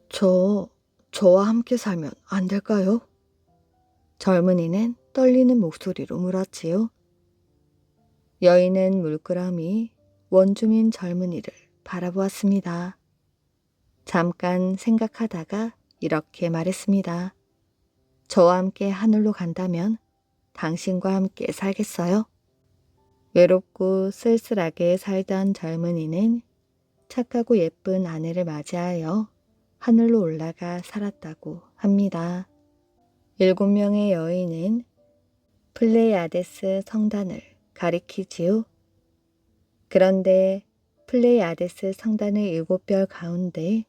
저와 함께 살면 안 될까요? 젊은이는 떨리는 목소리로 물었지요. 여인은 물끄러미 원주민 젊은이를 바라보았습니다. 잠깐 생각하다가 이렇게 말했습니다. 저와 함께 하늘로 간다면 당신과 함께 살겠어요? 외롭고 쓸쓸하게 살던 젊은이는 착하고 예쁜 아내를 맞이하여 하늘로 올라가 살았다고 합니다. 7명의 여인은 플레이아데스 성단을 가리키지요. 그런데 플레이아데스 성단의 7별 가운데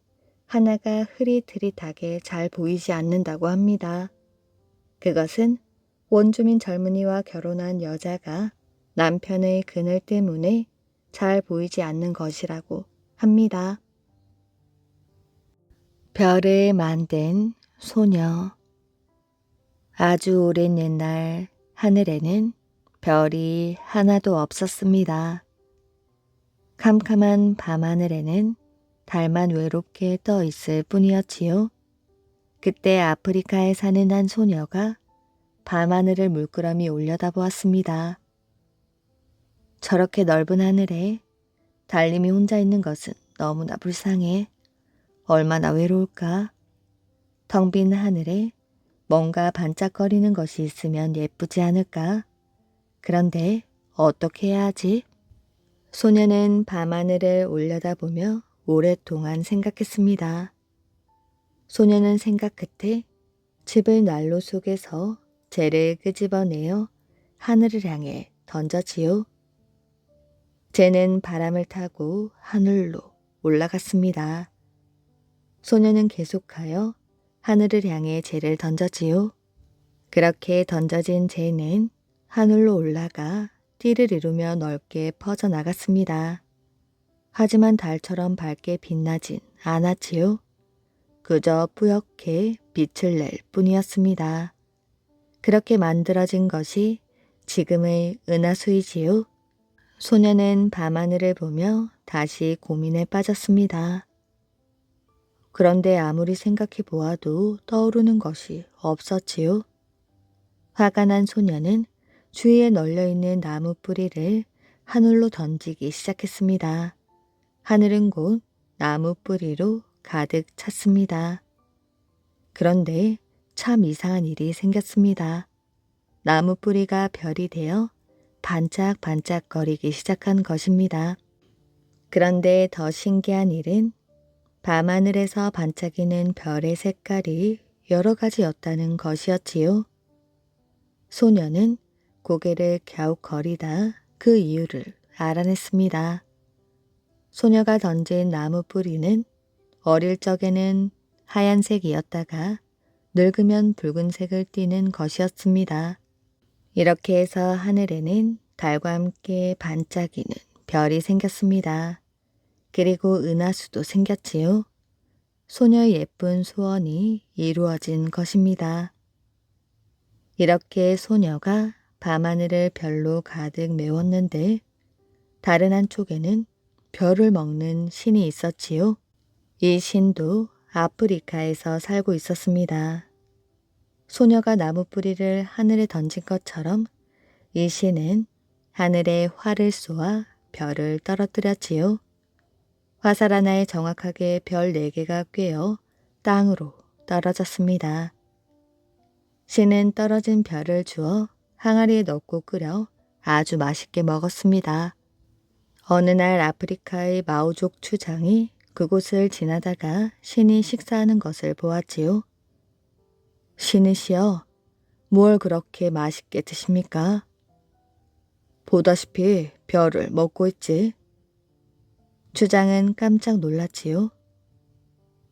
하나가 흐릿흐릿하게 잘 보이지 않는다고 합니다. 그것은 원주민 젊은이와 결혼한 여자가 남편의 그늘 때문에 잘 보이지 않는 것이라고 합니다. 별을 만든 소녀. 아주 오랜 옛날 하늘에는 별이 하나도 없었습니다. 캄캄한 밤하늘에는 달만 외롭게 떠 있을 뿐이었지요. 그때 아프리카에 사는 한 소녀가 밤하늘을 물끄러미 올려다보았습니다. 저렇게 넓은 하늘에 달님이 혼자 있는 것은 너무나 불쌍해. 얼마나 외로울까? 텅 빈 하늘에 뭔가 반짝거리는 것이 있으면 예쁘지 않을까? 그런데 어떻게 해야 하지? 소녀는 밤하늘을 올려다보며 오랫동안 생각했습니다. 소녀는 생각 끝에 집을 난로 속에서 재를 끄집어내어 하늘을 향해 던졌지요. 재는 바람을 타고 하늘로 올라갔습니다. 소녀는 계속하여 하늘을 향해 재를 던졌지요. 그렇게 던져진 재는 하늘로 올라가 띠를 이루며 넓게 퍼져나갔습니다. 하지만 달처럼 밝게 빛나진 않았지요. 그저 뿌옇게 빛을 낼 뿐이었습니다. 그렇게 만들어진 것이 지금의 은하수이지요. 소녀는 밤하늘을 보며 다시 고민에 빠졌습니다. 그런데 아무리 생각해 보아도 떠오르는 것이 없었지요. 화가 난 소녀는 주위에 널려있는 나무 뿌리를 하늘로 던지기 시작했습니다. 하늘은 곧 나무 뿌리로 가득 찼습니다. 그런데 참 이상한 일이 생겼습니다. 나무 뿌리가 별이 되어 반짝반짝거리기 시작한 것입니다. 그런데 더 신기한 일은 밤하늘에서 반짝이는 별의 색깔이 여러 가지였다는 것이었지요. 소녀는 고개를 갸웃거리다 그 이유를 알아냈습니다. 소녀가 던진 나무 뿌리는 어릴 적에는 하얀색이었다가 늙으면 붉은색을 띠는 것이었습니다. 이렇게 해서 하늘에는 달과 함께 반짝이는 별이 생겼습니다. 그리고 은하수도 생겼지요. 소녀의 예쁜 소원이 이루어진 것입니다. 이렇게 소녀가 밤하늘을 별로 가득 메웠는데 다른 한쪽에는 별을 먹는 신이 있었지요. 이 신도 아프리카에서 살고 있었습니다. 소녀가 나무 뿌리를 하늘에 던진 것처럼 이 신은 하늘에 활을 쏘아 별을 떨어뜨렸지요. 화살 하나에 정확하게 별 4개가 꿰어 땅으로 떨어졌습니다. 신은 떨어진 별을 주어 항아리에 넣고 끓여 아주 맛있게 먹었습니다. 어느 날 아프리카의 마오족 추장이 그곳을 지나다가 신이 식사하는 것을 보았지요. 신이시여, 무얼 그렇게 맛있게 드십니까? 보다시피 별을 먹고 있지. 추장은 깜짝 놀랐지요.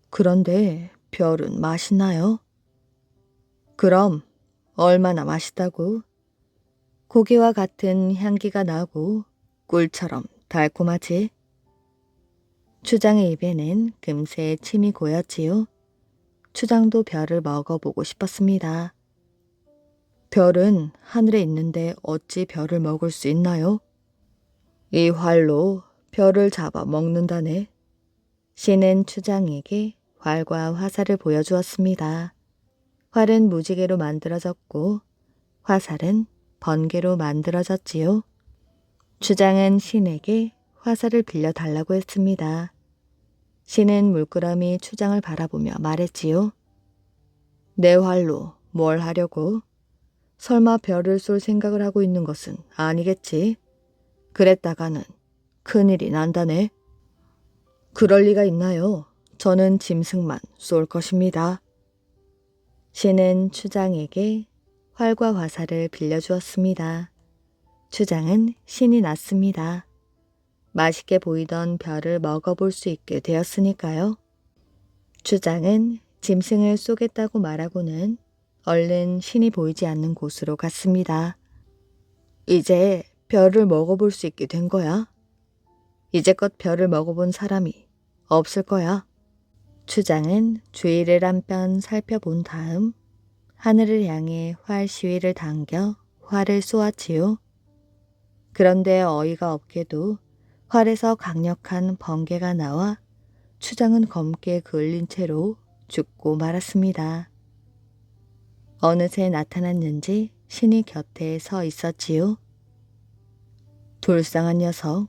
그런데 별은 맛있나요? 그럼 얼마나 맛있다고? 고기와 같은 향기가 나고 꿀처럼 달콤하지. 추장의 입에는 금세 침이 고였지요. 추장도 별을 먹어보고 싶었습니다. 별은 하늘에 있는데 어찌 별을 먹을 수 있나요? 이 활로 별을 잡아 먹는다네. 신은 추장에게 활과 화살을 보여주었습니다. 활은 무지개로 만들어졌고 화살은 번개로 만들어졌지요. 추장은 신에게 화살을 빌려달라고 했습니다. 신은 물끄러미 추장을 바라보며 말했지요. 내 활로 뭘 하려고? 설마 별을 쏠 생각을 하고 있는 것은 아니겠지? 그랬다가는 큰일이 난다네. 그럴 리가 있나요? 저는 짐승만 쏠 것입니다. 신은 추장에게 활과 화살을 빌려주었습니다. 추장은 신이 났습니다. 맛있게 보이던 별을 먹어볼 수 있게 되었으니까요. 추장은 짐승을 쏘겠다고 말하고는 얼른 신이 보이지 않는 곳으로 갔습니다. 이제 별을 먹어볼 수 있게 된 거야. 이제껏 별을 먹어본 사람이 없을 거야. 추장은 주위를 한편 살펴본 다음 하늘을 향해 활 시위를 당겨 활을 쏘았지요. 그런데 어이가 없게도 활에서 강력한 번개가 나와 추장은 검게 그을린 채로 죽고 말았습니다. 어느새 나타났는지 신이 곁에 서 있었지요. 불쌍한 녀석,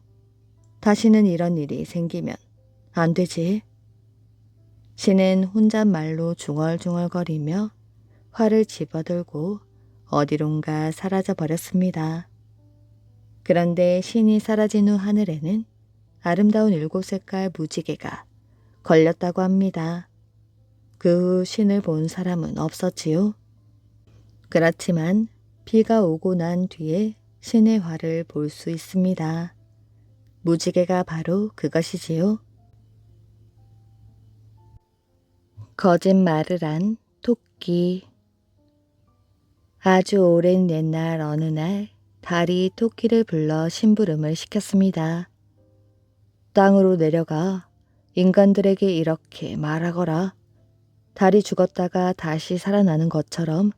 다시는 이런 일이 생기면 안 되지. 신은 혼잣말로 중얼중얼거리며 활을 집어들고 어디론가 사라져 버렸습니다. 그런데 신이 사라진 후 하늘에는 아름다운 7색깔 무지개가 걸렸다고 합니다. 그 후 신을 본 사람은 없었지요. 그렇지만 비가 오고 난 뒤에 신의 활을 볼 수 있습니다. 무지개가 바로 그것이지요. 거짓말을 한 토끼. 아주 오랜 옛날 어느 날 달이 토끼를 불러 심부름을 시켰습니다. 땅으로 내려가 인간들에게 이렇게 말하거라. 달이 죽었다가 다시 살아나는 것처럼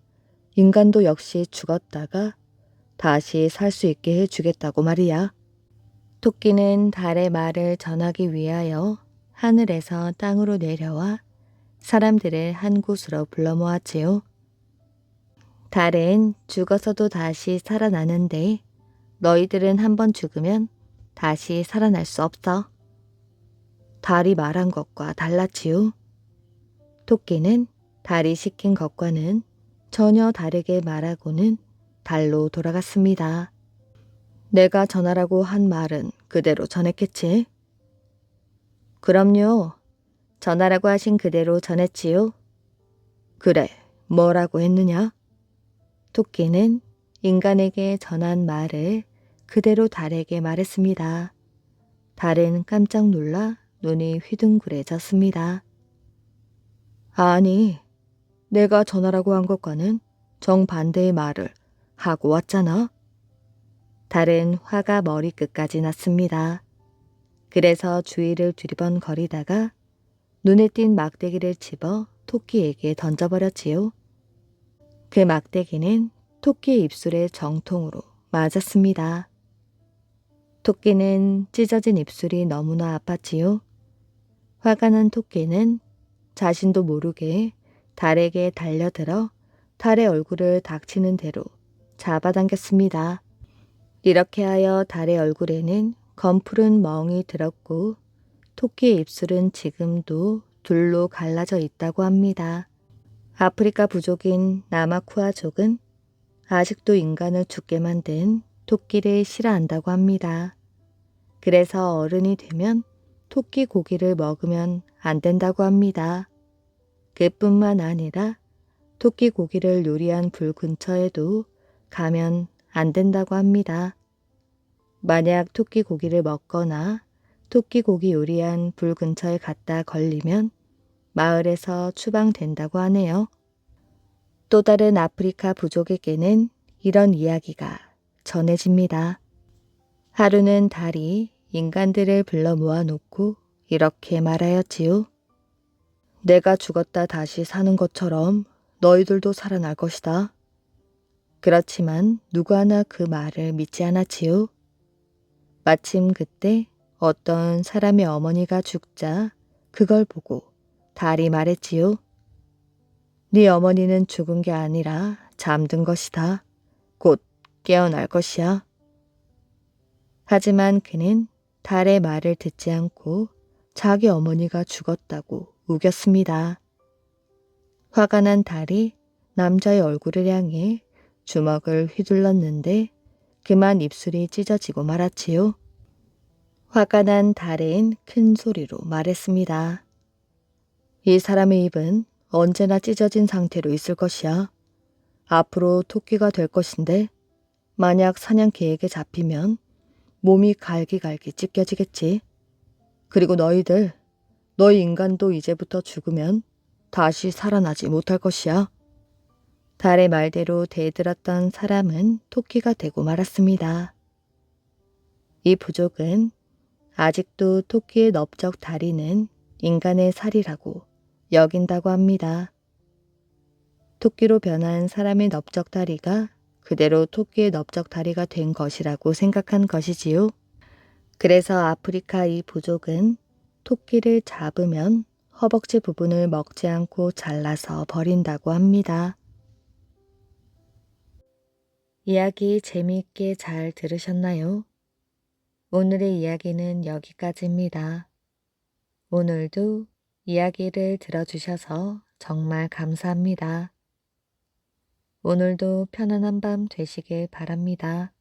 인간도 역시 죽었다가 다시 살 수 있게 해주겠다고 말이야. 토끼는 달의 말을 전하기 위하여 하늘에서 땅으로 내려와 사람들을 한 곳으로 불러 모았지요. 달은 죽어서도 다시 살아나는데 너희들은 한번 죽으면 다시 살아날 수 없어. 달이 말한 것과 달랐지요. 토끼는 달이 시킨 것과는 전혀 다르게 말하고는 달로 돌아갔습니다. 내가 전하라고 한 말은 그대로 전했겠지? 그럼요. 전하라고 하신 그대로 전했지요. 그래, 뭐라고 했느냐? 토끼는 인간에게 전한 말을 그대로 달에게 말했습니다. 달은 깜짝 놀라 눈이 휘둥그레졌습니다. 아니, 내가 전하라고 한 것과는 정반대의 말을 하고 왔잖아. 달은 화가 머리끝까지 났습니다. 그래서 주위를 두리번거리다가 눈에 띈 막대기를 집어 토끼에게 던져버렸지요. 그 막대기는 토끼의 입술에 정통으로 맞았습니다. 토끼는 찢어진 입술이 너무나 아팠지요. 화가 난 토끼는 자신도 모르게 달에게 달려들어 달의 얼굴을 닥치는 대로 잡아당겼습니다. 이렇게 하여 달의 얼굴에는 검푸른 멍이 들었고 토끼의 입술은 지금도 둘로 갈라져 있다고 합니다. 아프리카 부족인 나마쿠아족은 아직도 인간을 죽게 만든 토끼를 싫어한다고 합니다. 그래서 어른이 되면 토끼 고기를 먹으면 안 된다고 합니다. 그뿐만 아니라 토끼 고기를 요리한 불 근처에도 가면 안 된다고 합니다. 만약 토끼 고기를 먹거나 토끼 고기 요리한 불 근처에 갔다 걸리면 마을에서 추방된다고 하네요. 또 다른 아프리카 부족에게는 이런 이야기가 전해집니다. 하루는 달이 인간들을 불러 모아놓고 이렇게 말하였지요. 내가 죽었다 다시 사는 것처럼 너희들도 살아날 것이다. 그렇지만 누구 하나 그 말을 믿지 않았지요. 마침 그때 어떤 사람의 어머니가 죽자 그걸 보고 달이 말했지요. 네 어머니는 죽은 게 아니라 잠든 것이다. 곧 깨어날 것이야. 하지만 그는 달의 말을 듣지 않고 자기 어머니가 죽었다고 우겼습니다. 화가 난 달이 남자의 얼굴을 향해 주먹을 휘둘렀는데 그만 입술이 찢어지고 말았지요. 화가 난 달은 큰 소리로 말했습니다. 이 사람의 입은 언제나 찢어진 상태로 있을 것이야. 앞으로 토끼가 될 것인데 만약 사냥개에게 잡히면 몸이 갈기갈기 찢겨지겠지. 그리고 너희 인간도 이제부터 죽으면 다시 살아나지 못할 것이야. 달의 말대로 대들었던 사람은 토끼가 되고 말았습니다. 이 부족은 아직도 토끼의 넓적 다리는 인간의 살이라고 여긴다고 합니다. 토끼로 변한 사람의 넓적 다리가 그대로 토끼의 넓적 다리가 된 것이라고 생각한 것이지요. 그래서 아프리카 이 부족은 토끼를 잡으면 허벅지 부분을 먹지 않고 잘라서 버린다고 합니다. 이야기 재미있게 잘 들으셨나요? 오늘의 이야기는 여기까지입니다. 오늘도 이야기를 들어주셔서 정말 감사합니다. 오늘도 편안한 밤 되시길 바랍니다.